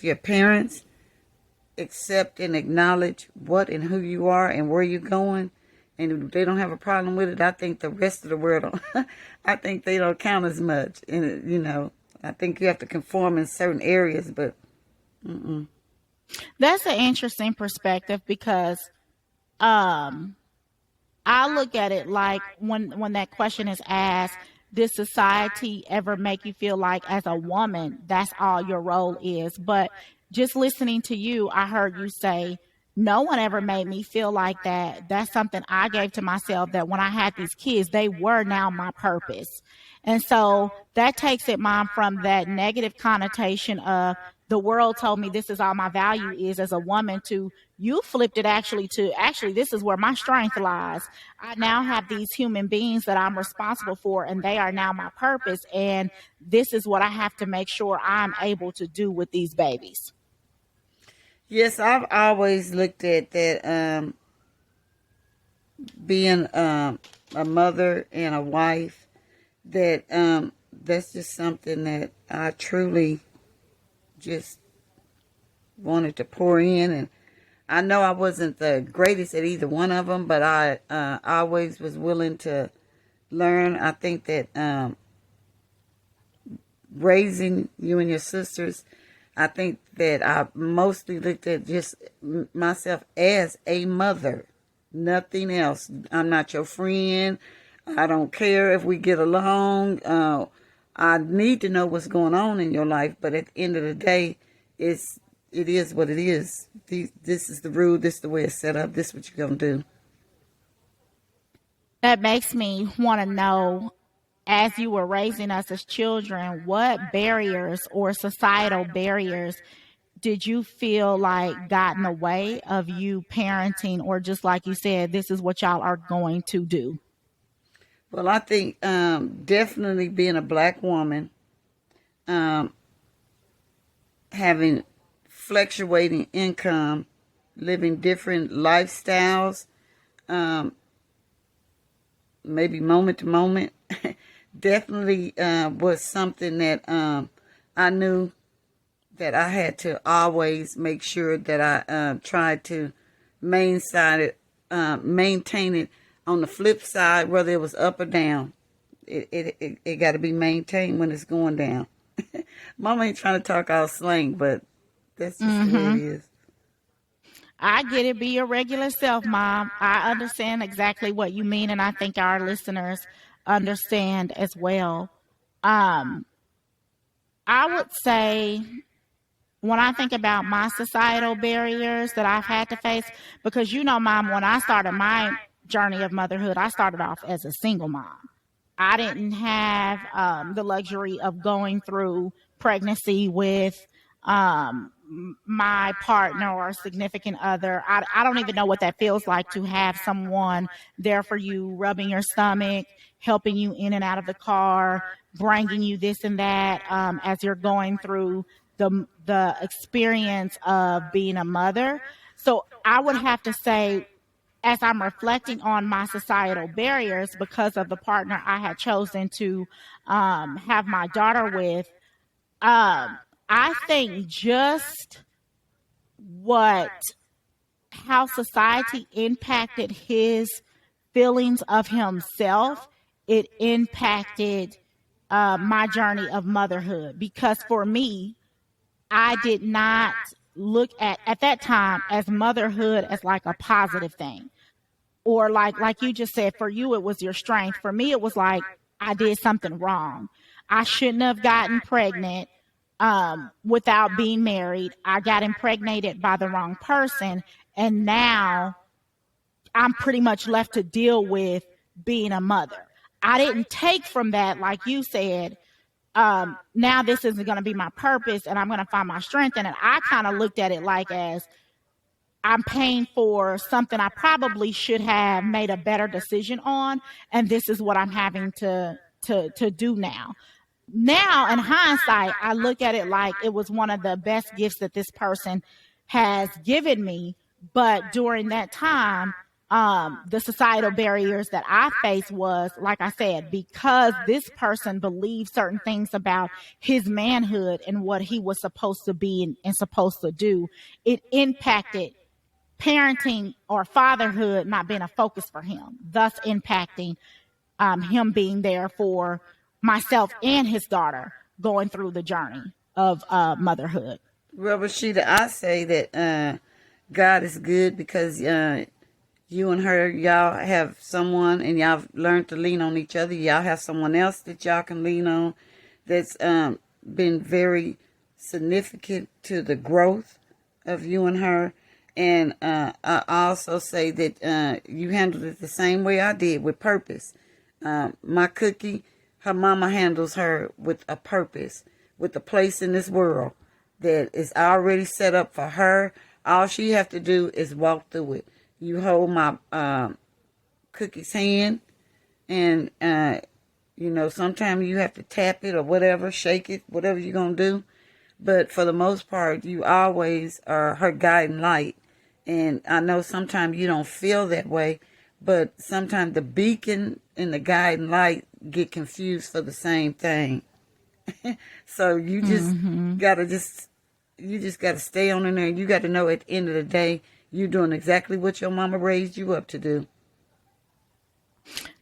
your parents accept and acknowledge what and who you are and where you're going, and they don't have a problem with it, I think the rest of the world don't. I think they don't count as much. And I think you have to conform in certain areas, but mm-mm. That's an interesting perspective because um I look at it like when that question is asked, did society ever make you feel like as a woman that's all your role is? But just listening to you, I heard you say, no one ever made me feel like that. That's something I gave to myself, that when I had these kids, they were now my purpose. And so that takes it, Mom, from that negative connotation of the world told me this is all my value is as a woman, to you flipped it actually to actually this is where my strength lies. I now have these human beings that I'm responsible for, and they are now my purpose. And this is what I have to make sure I'm able to do with these babies. Yes, I've always looked at that being a mother and a wife, that that's just something that I truly just wanted to pour in. And I know I wasn't the greatest at either one of them, but I always was willing to learn. I think that raising you and your sisters, I think that I mostly looked at just myself as a mother, nothing else. I'm not your friend. I don't care if we get along. I need to know what's going on in your life, but at the end of the day, it is what it is. This is the rule. This is the way it's set up. This is what you're gonna do. That makes me want to know, as you were raising us as children, what barriers or societal barriers did you feel like got in the way of you parenting, or just like you said, this is what y'all are going to do? Well, I think definitely being a black woman, um, having fluctuating income, living different lifestyles, um, maybe moment to moment, definitely was something that I knew that I had to always make sure that I tried to maintain it on the flip side, whether it was up or down. It got to be maintained when it's going down. Mama ain't trying to talk all slang, but that's just the way it Mm-hmm. is. I get it. Be your regular self, Mom. I understand exactly what you mean, and I think our listeners understand as well. Um, I would say, when I think about my societal barriers that I've had to face, because Mom, when I started my journey of motherhood, I started off as a single mom. I didn't have the luxury of going through pregnancy with my partner or significant other. I don't even know what that feels like, to have someone there for you, rubbing your stomach, helping you in and out of the car, bringing you this and that as you're going through the experience of being a mother. So I would have to say, as I'm reflecting on my societal barriers because of the partner I had chosen to have my daughter with, I think just what how society impacted his feelings of himself, it impacted my journey of motherhood. Because for me, I did not look at that time as motherhood as like a positive thing, or like you just said, for you it was your strength. For me, it was like I did something wrong. I shouldn't have gotten pregnant without being married. I got impregnated by the wrong person, and now I'm pretty much left to deal with being a mother. I didn't take from that, like you said, now this isn't going to be my purpose and I'm going to find my strength in it. I kind of looked at it like as I'm paying for something I probably should have made a better decision on, and this is what I'm having to do now. Now, in hindsight, I look at it like it was one of the best gifts that this person has given me. But during that time, the societal barriers that I faced was, like I said, because this person believed certain things about his manhood and what he was supposed to be and supposed to do, it impacted parenting or fatherhood not being a focus for him, thus impacting him being there for myself and his daughter going through the journey of motherhood. Well, Rashida, I say that God is good because you and her, y'all have someone and y'all learned to lean on each other. Y'all have someone else that y'all can lean on that's been very significant to the growth of you and her. And I also say that you handled it the same way I did, with purpose. My cookie, her mama handles her with a purpose, with a place in this world that is already set up for her. All she have to do is walk through it. You hold my cookie's hand, and sometimes you have to tap it or whatever, shake it, whatever you're gonna do. But for the most part, you always are her guiding light. And I know sometimes you don't feel that way, but sometimes the beacon and the guiding light get confused for the same thing. So gotta you just gotta stay on in there. You gotta know at the end of the day, you're doing exactly what your mama raised you up to do.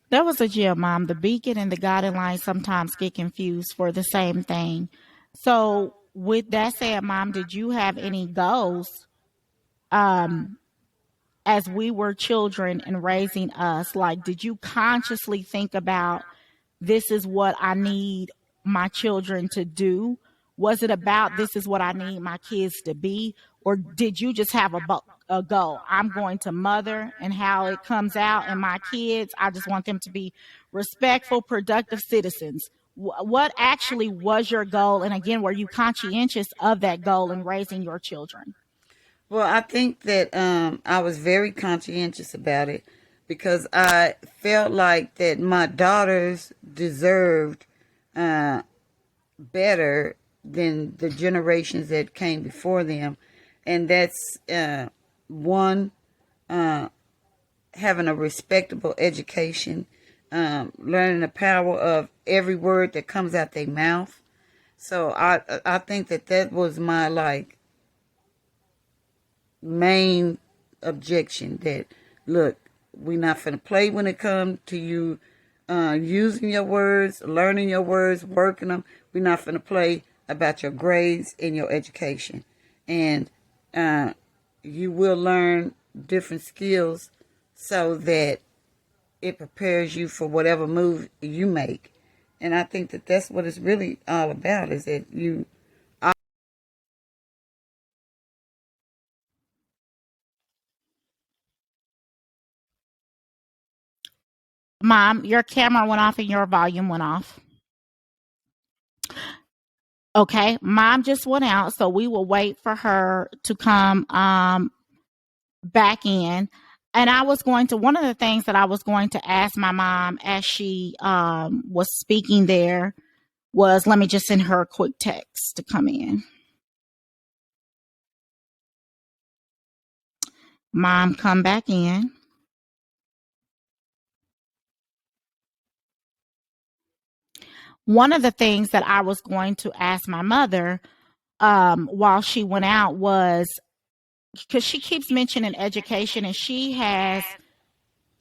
That was a gem, Mom. The beacon and the guiding light sometimes get confused for the same thing. So, with that said, Mom, did you have any goals um, as we were children and raising us? Like, did you consciously think about this is what I need my children to do? Was it about this is what I need my kids to be? Or did you just have a goal? I'm going to mother, and how it comes out in my kids, I just want them to be respectful, productive citizens. What actually was your goal? And again, were you conscientious of that goal in raising your children? Well, I think that I was very conscientious about it because I felt like that my daughters deserved better than the generations that came before them. And that's one, uh, having a respectable education, learning the power of every word that comes out their mouth. So I think that was my like main objection, that look, we're not finna play when it comes to you using your words, learning your words, working them. We're not finna play about your grades and your education. And you will learn different skills so that it prepares you for whatever move you make. And I think that that's what it's really all about, is that you. Mom, your camera went off and your volume went off. Okay, Mom just went out, so we will wait for her to come back in. And I was going to, one of the things that I was going to ask my mom as she was speaking there was, let me just send her a quick text to come in. Mom, come back in. One of the things that I was going to ask my mother while she went out was because she keeps mentioning education, and she has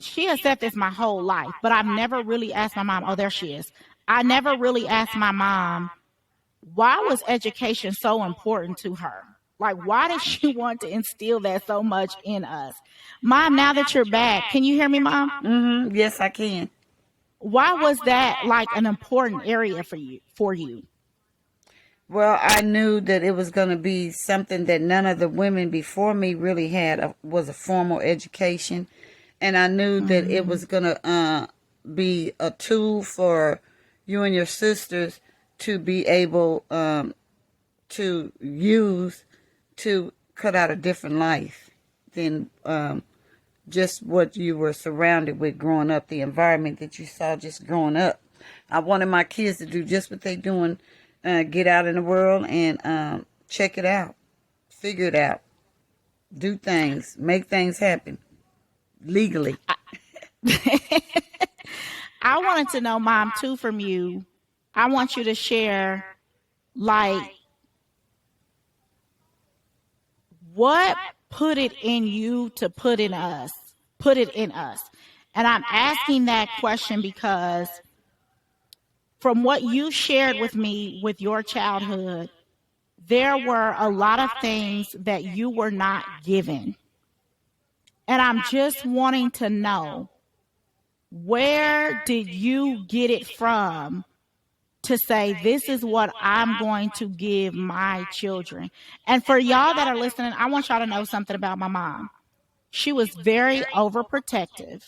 said this my whole life, but I've never really asked my mom. Oh, there she is. I never really asked my mom, why was education so important to her? Like, why did she want to instill that so much in us? Mom, now that you're back, can you hear me, Mom? Mm-hmm. Yes, I can. Why was that like an important area for you? Well, I knew that it was going to be something that none of the women before me really had was a formal education, and I knew that it Mm-hmm. was going to be a tool for you and your sisters to be able to use to cut out a different life than just what you were surrounded with growing up, the environment that you saw just growing up. I wanted my kids to do just what they're doing, get out in the world and check it out, figure it out, do things, make things happen legally. I wanted to know, Mom, too, from you. I want you to share, like, what put it in you to put it in us. And I'm asking that question because from what you shared with me with your childhood, there were a lot of things that you were not given. And I'm just wanting to know, where did you get it from to say, this is what I'm going to give my children? And for y'all that are listening, I want y'all to know something about my mom. She was very overprotective.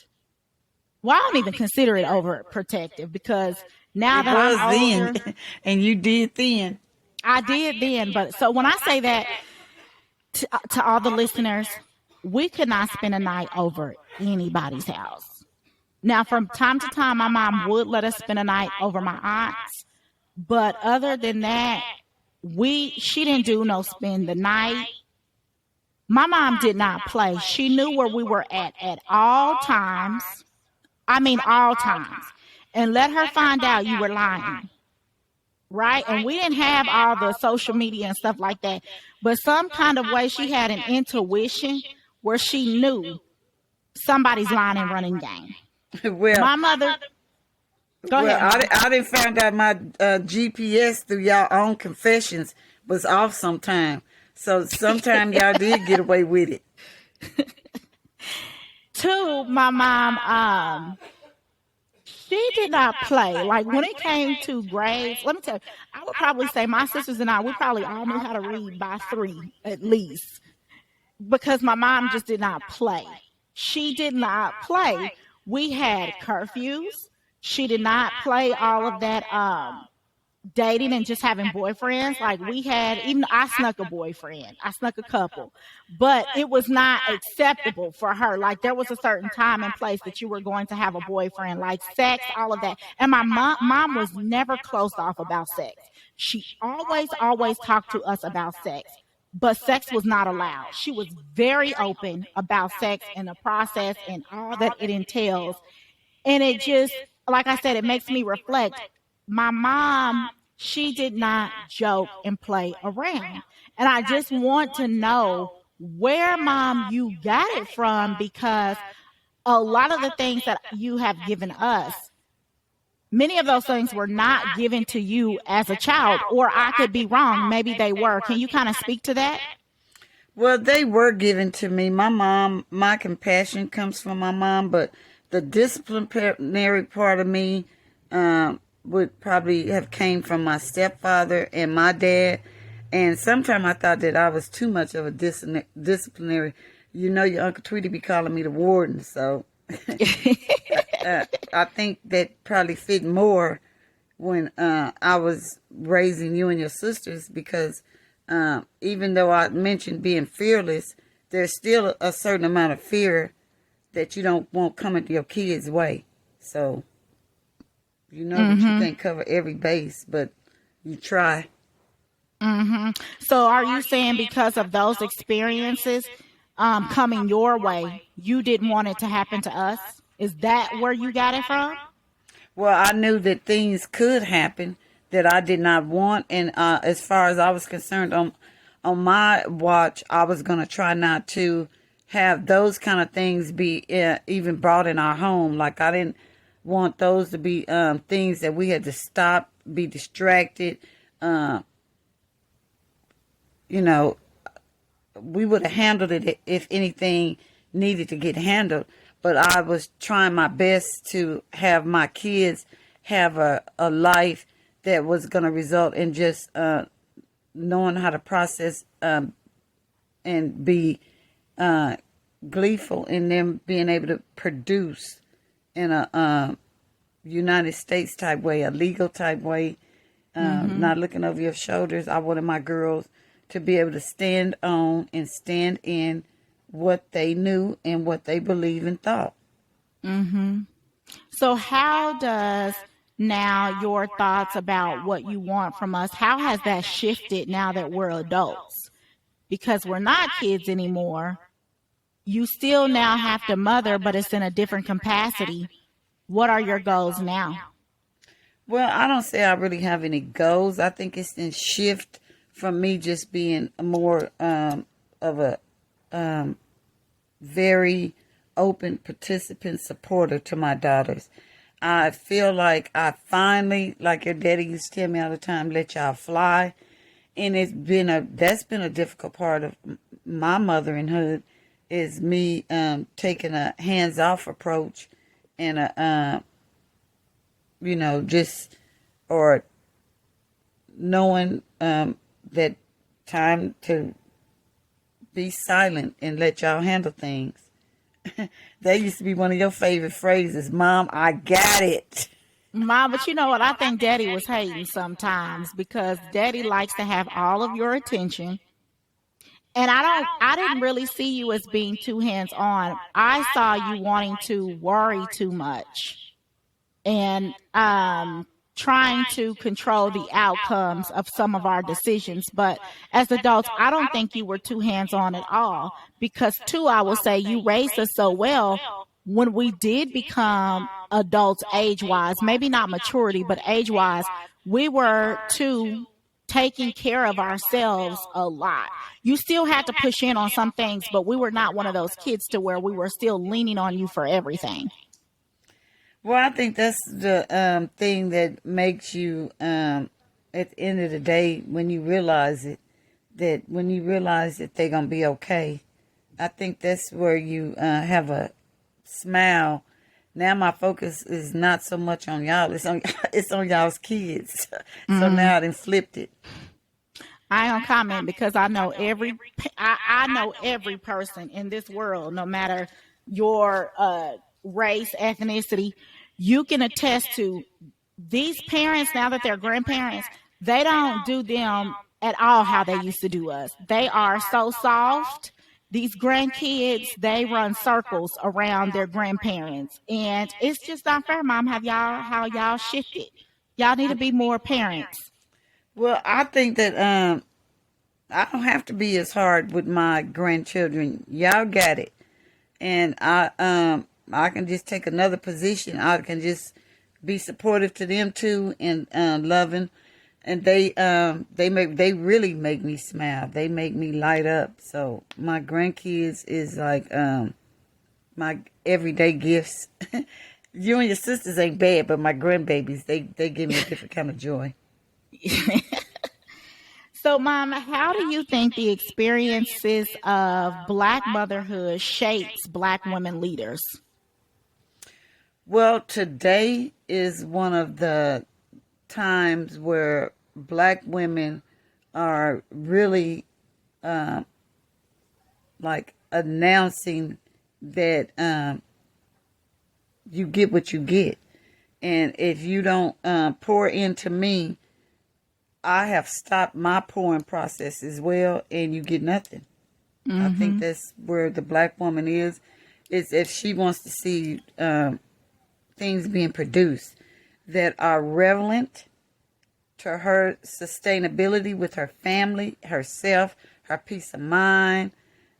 Well, I don't even consider it overprotective because now It that I'm was then, older, and you did then. I did then. But so when I say that to all the listeners, we could not spend a night over anybody's house. Now, from time to time, my mom would let us spend a night over my aunt's, but other than that, she didn't do no spend the night. My mom did not play. She knew where we were at all times. I mean, all times. And let her find out you were lying. Right? And we didn't have all the social media and stuff like that. But some kind of way she had an intuition where she knew somebody's lying and running game. well, My mother, go well, ahead, Mom. I didn't find out my GPS through y'all own confessions was off sometime. So sometime y'all did get away with it. Two, my mom, she did not play. Like when it came to grades, let me tell you, I would probably say my sisters and I, we probably all knew how to read by three at least because my mom just did not play. She did not play. We had curfews. She did not play all of that dating and just having boyfriends. Like we had, even I snuck a boyfriend, I snuck a couple, but it was not acceptable for her. Like there was a certain time and place that you were going to have a boyfriend, like sex, all of that. And my mom was never closed off about sex. She always talked to us about sex, but sex was not allowed. She was very open about sex and the process and all that it entails. And it just, like I said, it makes me reflect. My mom, she did not joke and play around. And I just want to know where, Mom, you got it from, because a lot of the things that you have given us, many of those things were not given to you as a child, or I could be wrong. Maybe they were. Can you kind of speak to that? Well, they were given to me. My mom, my compassion comes from my mom, but the disciplinary part of me would probably have came from my stepfather and my dad. And sometimes I thought that I was too much of a disciplinary. You know, your Uncle Tweety be calling me the warden, so I think that probably fit more when I was raising you and your sisters, because even though I mentioned being fearless, there's still a certain amount of fear that you don't want coming to your kids' way. So you know that you can't cover every base, but you try. So are you saying because of those experiences, coming your way, you didn't want it to happen to us? Is that where you got it from? Well, I knew that things could happen that I did not want, and as far as I was concerned, on my watch, I was gonna try not to have those kind of things be even brought in our home. Like I didn't want those to be things that we had to stop, be distracted. Uh, you know, we would have handled it if anything needed to get handled. But I was trying my best to have my kids have a life that was going to result in just knowing how to process and be gleeful in them being able to produce in a United States type way, a legal type way, not looking over your shoulders. I wanted my girls to be able to stand on and stand in what they knew and what they believed and thought. So, how does now your thoughts about what you want from us, how has that shifted now that we're adults? Because we're not kids anymore. You still now have to mother, but it's in a different capacity. What are your goals now? Well, I don't say I really have any goals. I think it's in shift from me just being more of a very open participant supporter to my daughters. I feel like I finally, like your daddy used to tell me all the time, let y'all fly. And that's been a difficult part of my motherhood is me taking a hands off approach and just or knowing that time to be silent and let y'all handle things. That used to be one of your favorite phrases, Mom, I got it. Mom, but you know what? I think Daddy was hating sometimes because Daddy likes to have all of your attention. And I didn't really see you as being too hands on. I saw you wanting to worry too much and trying to control the outcomes of some of our decisions. But as adults, I don't think you were too hands on at all because, too, I will say you raised us so well when we did become adults age wise, maybe not maturity, but age wise, we were too taking care of ourselves a lot. You still had to push in on some things, but we were not one of those kids to where we were still leaning on you for everything. Well, I think that's the thing that makes you, at the end of the day, when you realize it, that when you realize that they're going to be okay, I think that's where you have a smile. Now my focus is not so much on y'all; it's on y'all's kids. So now I done flipped it. I don't comment because I know every person in this world, no matter your race, ethnicity. You can attest to these parents now that they're grandparents. They don't do them at all how they used to do us. They are so soft. These grandkids, they run circles around their grandparents, and it's just not fair. Mom, have y'all how y'all shifted? Y'all need to be more parents. Well, I think that I don't have to be as hard with my grandchildren. Y'all got it, and I can just take another position. I can just be supportive to them too and loving. And they really make me smile. They make me light up. So my grandkids is like my everyday gifts. You and your sisters ain't bad, but my grandbabies they give me a different kind of joy. So, Mom, how do you think the experiences of Black motherhood shapes Black women leaders? Well, today is one of the times where Black women are really like announcing that you get what you get. And if you don't pour into me, I have stopped my pouring process as well, and you get nothing. I think that's where the Black woman is if she wants to see things being produced that are relevant to her sustainability with her family, herself, her peace of mind,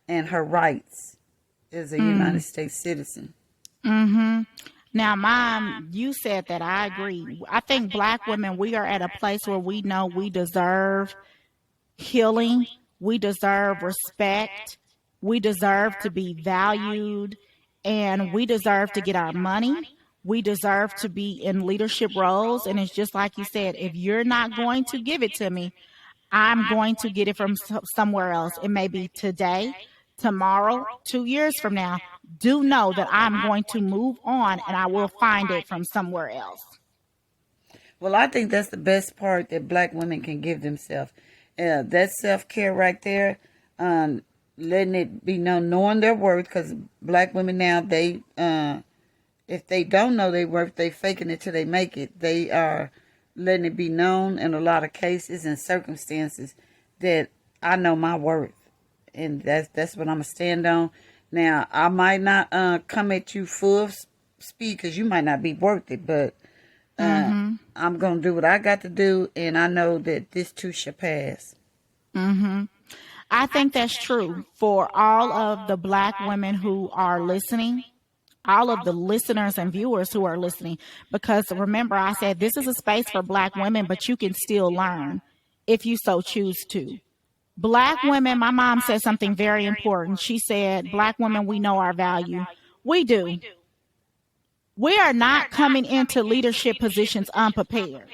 and her rights as a United States citizen. Mm-hmm. Now, Mom, you said that. I agree. I think Black women, we are at a place where we know we deserve healing. We deserve respect. We deserve to be valued. And we deserve to get our money. We deserve to be in leadership roles. And it's just like you said, if you're not going to give it to me, I'm going to get it from somewhere else. It may be today, tomorrow, 2 years from now. Do know that I'm going to move on and I will find it from somewhere else. Well, I think that's the best part that Black women can give themselves. That self-care right there, letting it be known, knowing their worth, because Black women now, they, if they don't know their worth, they faking it till they make it. They are letting it be known in a lot of cases and circumstances that I know my worth. And that's what I'm going to stand on. Now, I might not come at you full speed because you might not be worth it, but I'm going to do what I got to do, and I know that this too shall pass. I think that's true for all of the Black women who are listening, all of the listeners and viewers who are listening, because remember, I said this is a space for Black women, but you can still learn if you so choose to. Black women, my mom said something very important. She said, Black women, we know our value. We do. We are not coming into leadership positions unprepared.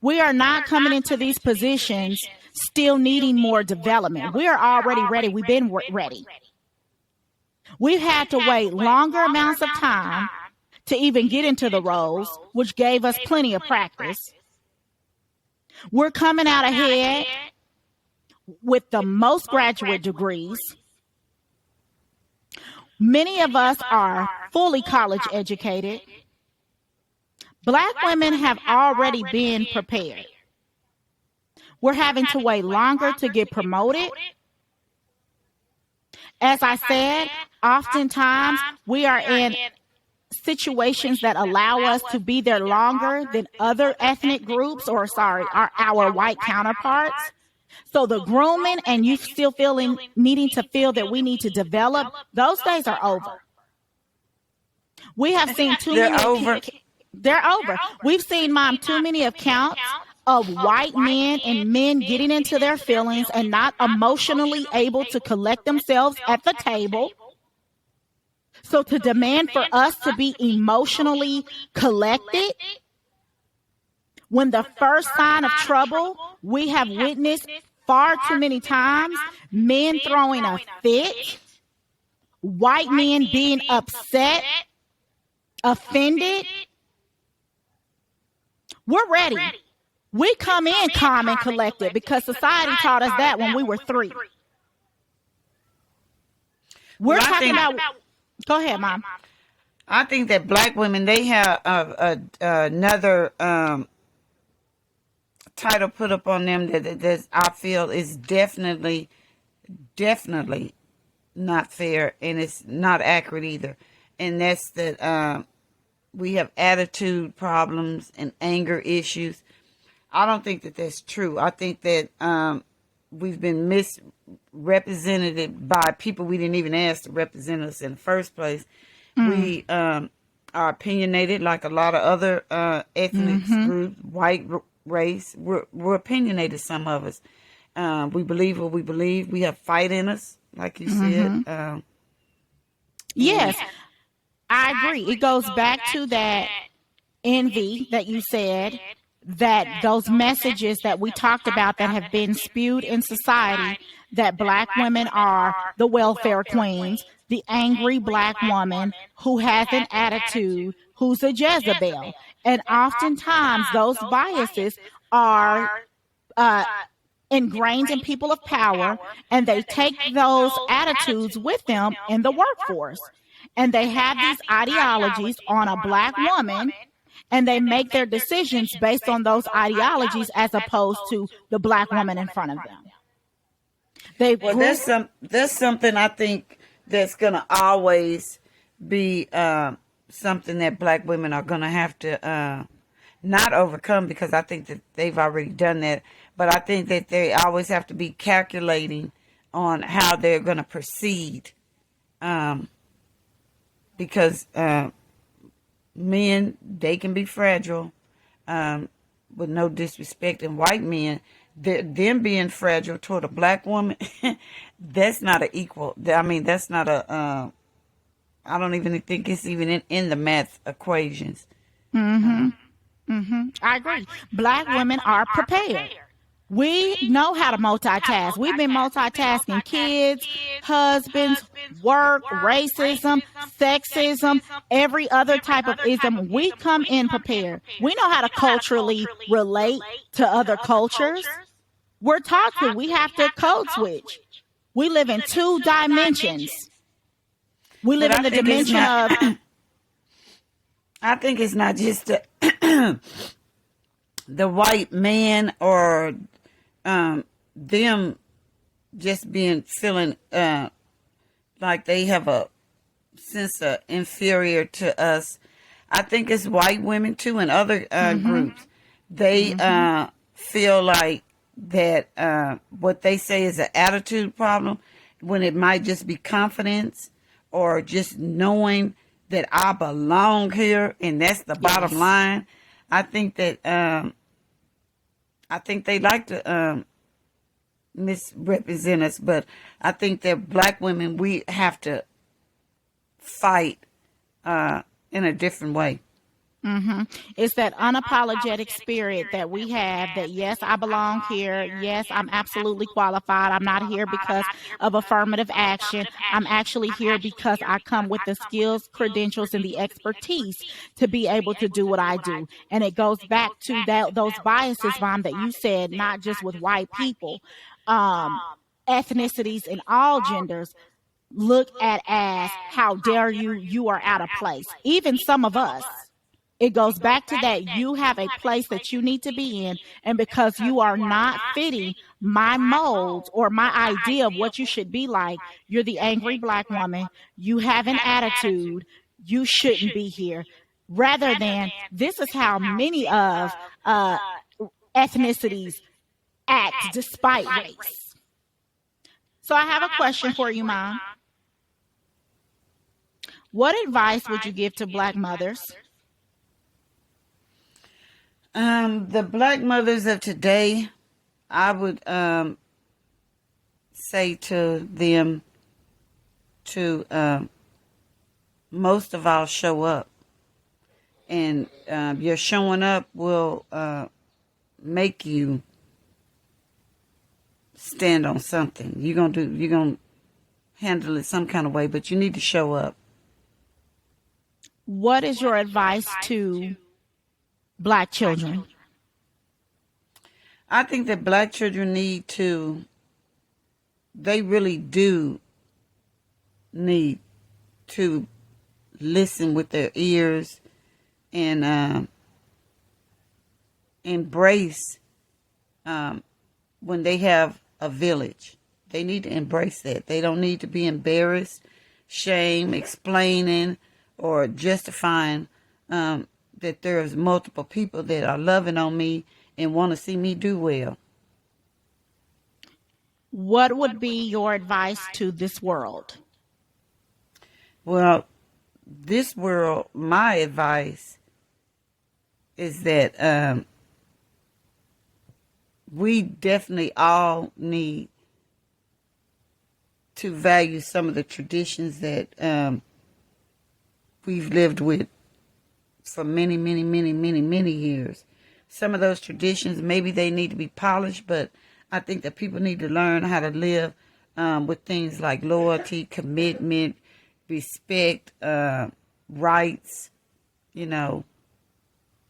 We are not coming into these positions still needing more development. We are already ready. We've been ready. We've had to wait longer amounts of time to even get into the roles, which gave us plenty of practice. We're coming out ahead with the most graduate degrees. Many of us are fully college educated. Black women have already been prepared. We're having to wait longer to get promoted. As I said, oftentimes we are in situations that allow us to be there longer than other ethnic groups or, our white counterparts. So the grooming and you still needing to feel that we need to develop, those days are over. We have seen too many. They're over. We've seen, Mom, too many accounts of white men and men getting into their feelings and not emotionally able to collect themselves at the table. So to demand for us to be emotionally collected, when the first sign of trouble we have witnessed far too many times, men throwing a fit, white men being upset, offended, we're ready. We come in calm and collected because society taught us that when we were 3. We're talking about. Go ahead, Mom. I think that Black women, they have another title put up on them that I feel is definitely not fair, and it's not accurate either. And that's that we have attitude problems and anger issues. I don't think that that's true. I think that we've been misrepresented by people we didn't even ask to represent us in the first place. We are opinionated like a lot of other ethnic groups, white race. We're opinionated, some of us. We believe what we believe. We have fight in us, like you said. Yes, I agree. It goes back to that envy that you said, that those messages that we talked about that have been spewed in society, that Black women are the welfare queens, the angry Black woman who has an attitude, who's a Jezebel. And oftentimes those biases are ingrained in people of power, and they take those attitudes with them in the workforce. And they have these ideologies on a Black woman, and they make their decisions based on those ideologies as opposed to the Black woman in front of them. There's something I think that's going to always be something that Black women are going to have to not overcome, because I think that they've already done that. But I think that they always have to be calculating on how they're going to proceed, um, because men, they can be fragile, um, with no disrespect, and white men, them being fragile toward a black woman, that's not an equal. I mean, that's not a. I don't even think it's even in the math equations. Mm-hmm. Mm-hmm. I agree. Black women are prepared. We know how to multitask. We've been multitasking kids, husbands, work, racism, sexism, every other type of ism. We come in prepared. We know how to culturally relate to other cultures. We're taught to. We have to code switch. We live in two dimensions. We But live in I the think it's dimension not. of, I think it's not just the white man or them just being feeling like they have a sense of inferior to us. I think it's white women too and other mm-hmm, groups. They mm-hmm, feel like that what they say is an attitude problem when it might just be confidence or just knowing that I belong here and that's the bottom yes. line. I think that I think they like to misrepresent us, but I think that black women, we have to fight in a different way. Mm-hmm. It's that unapologetic spirit that we have that, yes, I belong here. Yes, I'm absolutely qualified. I'm not here because of affirmative action. I'm actually here because I come with the skills, credentials, and the expertise to be able to do what I do. And it goes back to that those biases, Mom, that you said, not just with white people, um, ethnicities and all genders look at as how dare you, you are out of place. Even some of us, it goes back to that you have a place that you need to be in, and because you are not fitting my molds or my idea of what you should be like, you're the angry black woman, you have an attitude, you shouldn't be here, rather than this is how many of uh, ethnicities act despite race. So I have a question for you, Mom. What advice would you give to black mothers? The black mothers of today, I would say to them to most of all show up, and your showing up will make you stand on something. You're gonna handle it some kind of way, but you need to show up. What is your advice to black children? I think that black children need to. They really do need to listen with their ears and embrace when they have a village. They need to embrace that. They don't need to be embarrassed, shame, explaining, or justifying that there's multiple people that are loving on me and want to see me do well. What would be your advice to this world? Well, this world, my advice is that we definitely all need to value some of the traditions that we've lived with for many, many, many, many, many years. Some of those traditions, maybe they need to be polished, but I think that people need to learn how to live with things like loyalty, commitment, respect, rights. You know,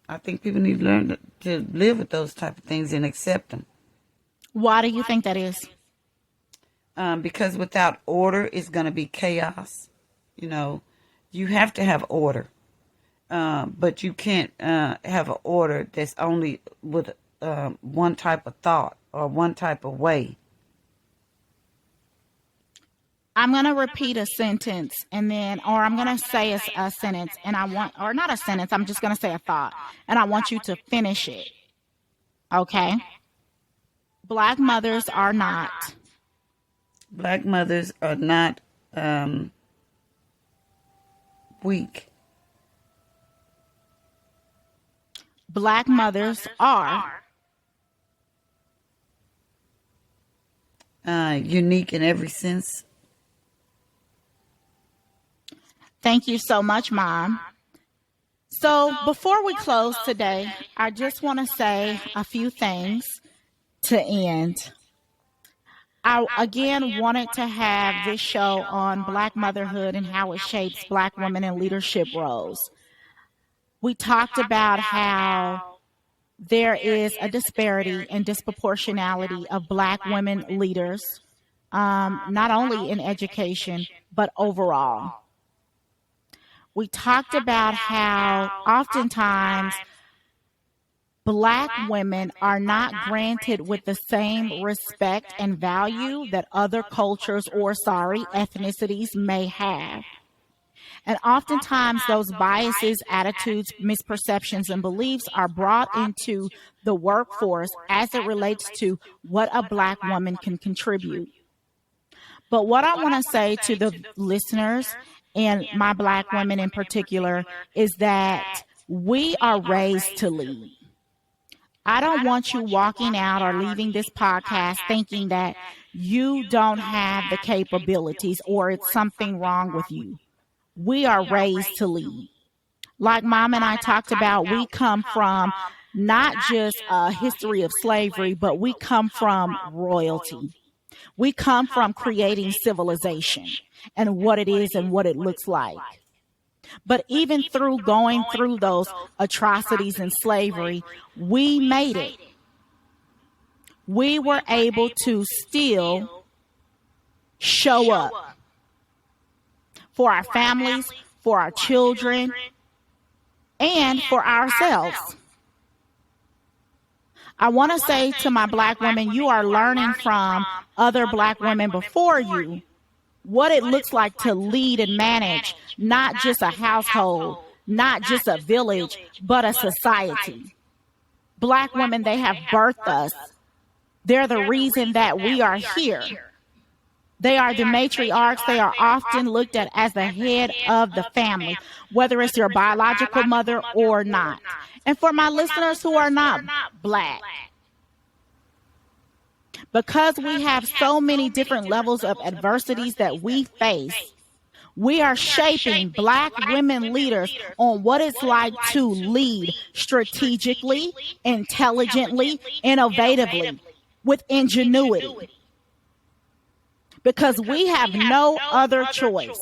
I think people need to learn to live with those type of things and accept them. Why do you think that is? Because without order, it's going to be chaos. You know, you have to have order. But you can't have an order that's only with one type of thought or one type of way. I'm going to repeat a sentence and then, or I'm going to say a sentence and I want, or not a sentence, I'm just going to say a thought and I want you to finish it. Okay? Black mothers are not Black mothers are not weak. Black mothers are unique in every sense. Thank you so much, Mom. So before we close today, I just want to say a few things to end. I again wanted to have this show on Black motherhood and how it shapes Black women in leadership roles. We talked about how there is a disparity and disproportionality of Black women leaders, not only in education, but overall. We talked about how oftentimes Black women are not granted with the same respect and value that other cultures or, ethnicities may have. And oftentimes those biases, attitudes, misperceptions, and beliefs are brought into the workforce as it relates to what a Black woman can contribute. But what I want to say to the listeners and my Black women in particular is that we are raised to lead. I don't want you walking out or leaving this podcast thinking that you don't have the capabilities or it's something wrong with you. We are raised to lead. Like Mom and I talked about, we come from not just a history of slavery, but we come from royalty. We come from creating civilization and what it is and what it looks like. But even through going through those atrocities and slavery, we made it. We were able to still show up for our families, for our children, and for ourselves. I want to say to my Black women, you are learning from other Black women before you what it looks like to lead and manage not just a household, not just a village, but a society. Black women, they have birthed us. They're the reason that we are here. They are the matriarchs. They are often looked at as the head of the family, whether it's your biological mother or not. And for my listeners who are not Black, because we have so many different levels of adversities that we face, we are shaping Black women leaders on what it's like to lead strategically, intelligently, innovatively, with ingenuity. Because we have no other choice.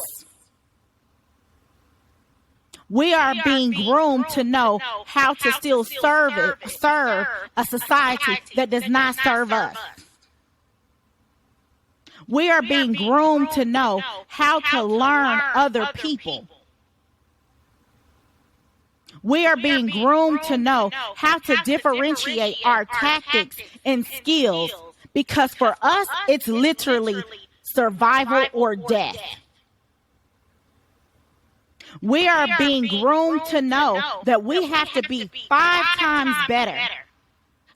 We are being groomed to know how to still serve a society that does not serve us. We are being groomed to know how to learn other people. We are being groomed to know how to differentiate our tactics and skills, because for us, it's literally survival or death. We are being groomed to know that we have to be 5 times better.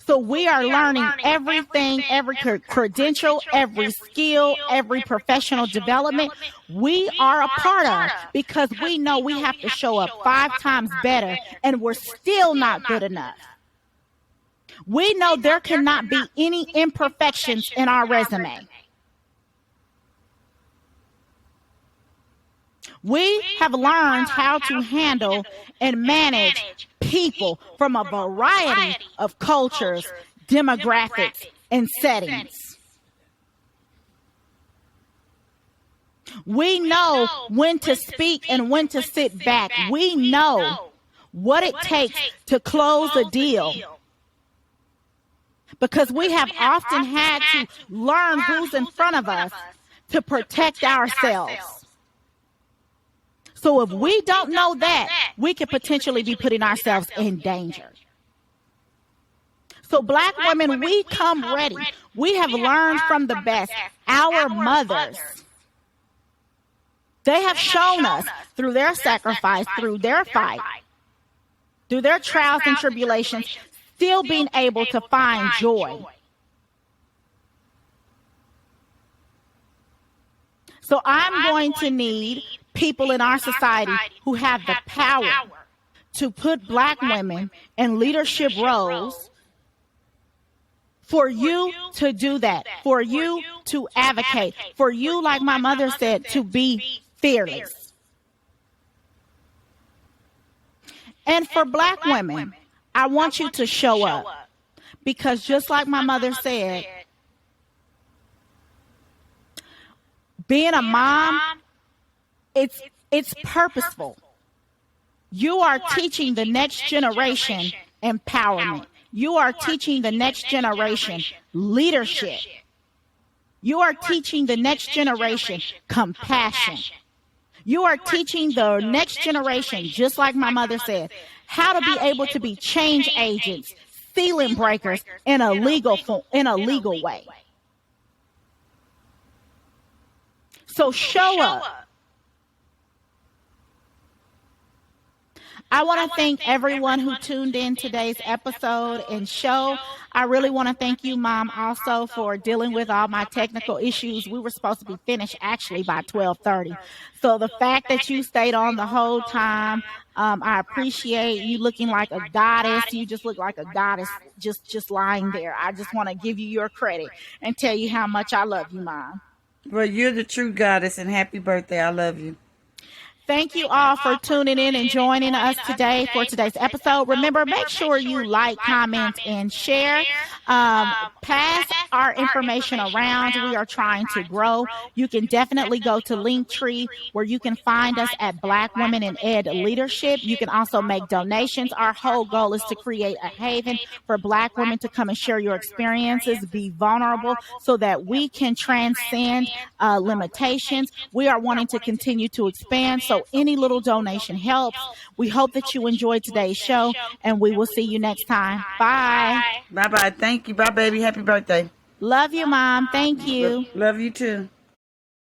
So we are learning everything, every credential, every skill, every professional development we are a part of, because we know we have to show up 5 times better and we're still not good enough. We know there cannot be any imperfections in our resume. We have learned how to handle and manage people from a variety of cultures, demographics, and settings. We know when to speak and when to sit back. We know what it takes to close a deal, because we have often had to learn who's in front of us to protect ourselves. So if we don't know that, we could potentially be putting ourselves in danger. So Black women, we come ready. We have learned from the best. Our mothers, they have shown us through their sacrifice, through their fight, through their trials and tribulations, still being able to find joy. So I'm going to need people in our society who have the power to put Black women in leadership roles, for you to do that, for you to advocate, for you, like my mother said, to be fearless. And for Black women, I want you to show up, because just like my mother said, being a mom, it's purposeful. You are teaching the next generation empowerment. You are teaching the next generation leadership. You are teaching the next generation compassion. You are teaching the next generation, just like my mother said, how to be able to be change agents, ceiling breakers in a legal way. So show up. I want to thank everyone who tuned in today's episode and show. I really want to thank you, Mom, also for dealing with all my technical issues. We were supposed to be finished actually by 12:30. So the fact that you stayed on the whole time, I appreciate you looking like a goddess. You just look like a goddess just lying there. I just want to give you your credit and tell you how much I love you, Mom. Well, you're the true goddess, and happy birthday. I love you. Thank you all for tuning in and joining us today for today's episode. Remember, make sure you like, comment, and share. Pass our information around. We are trying to grow. You can definitely go to Linktree, where you can find us at Black Women in Ed Leadership. You can also make donations. Our whole goal is to create a haven for Black women to come and share your experiences, be vulnerable, so that we can transcend limitations. We are wanting to continue to expand. So any little donation helps. We hope that you enjoyed today's show, and we will see you next time. Bye. Bye-bye. Thank you. Bye, baby. Happy birthday. Love you, Mom. Thank you. Love you, too.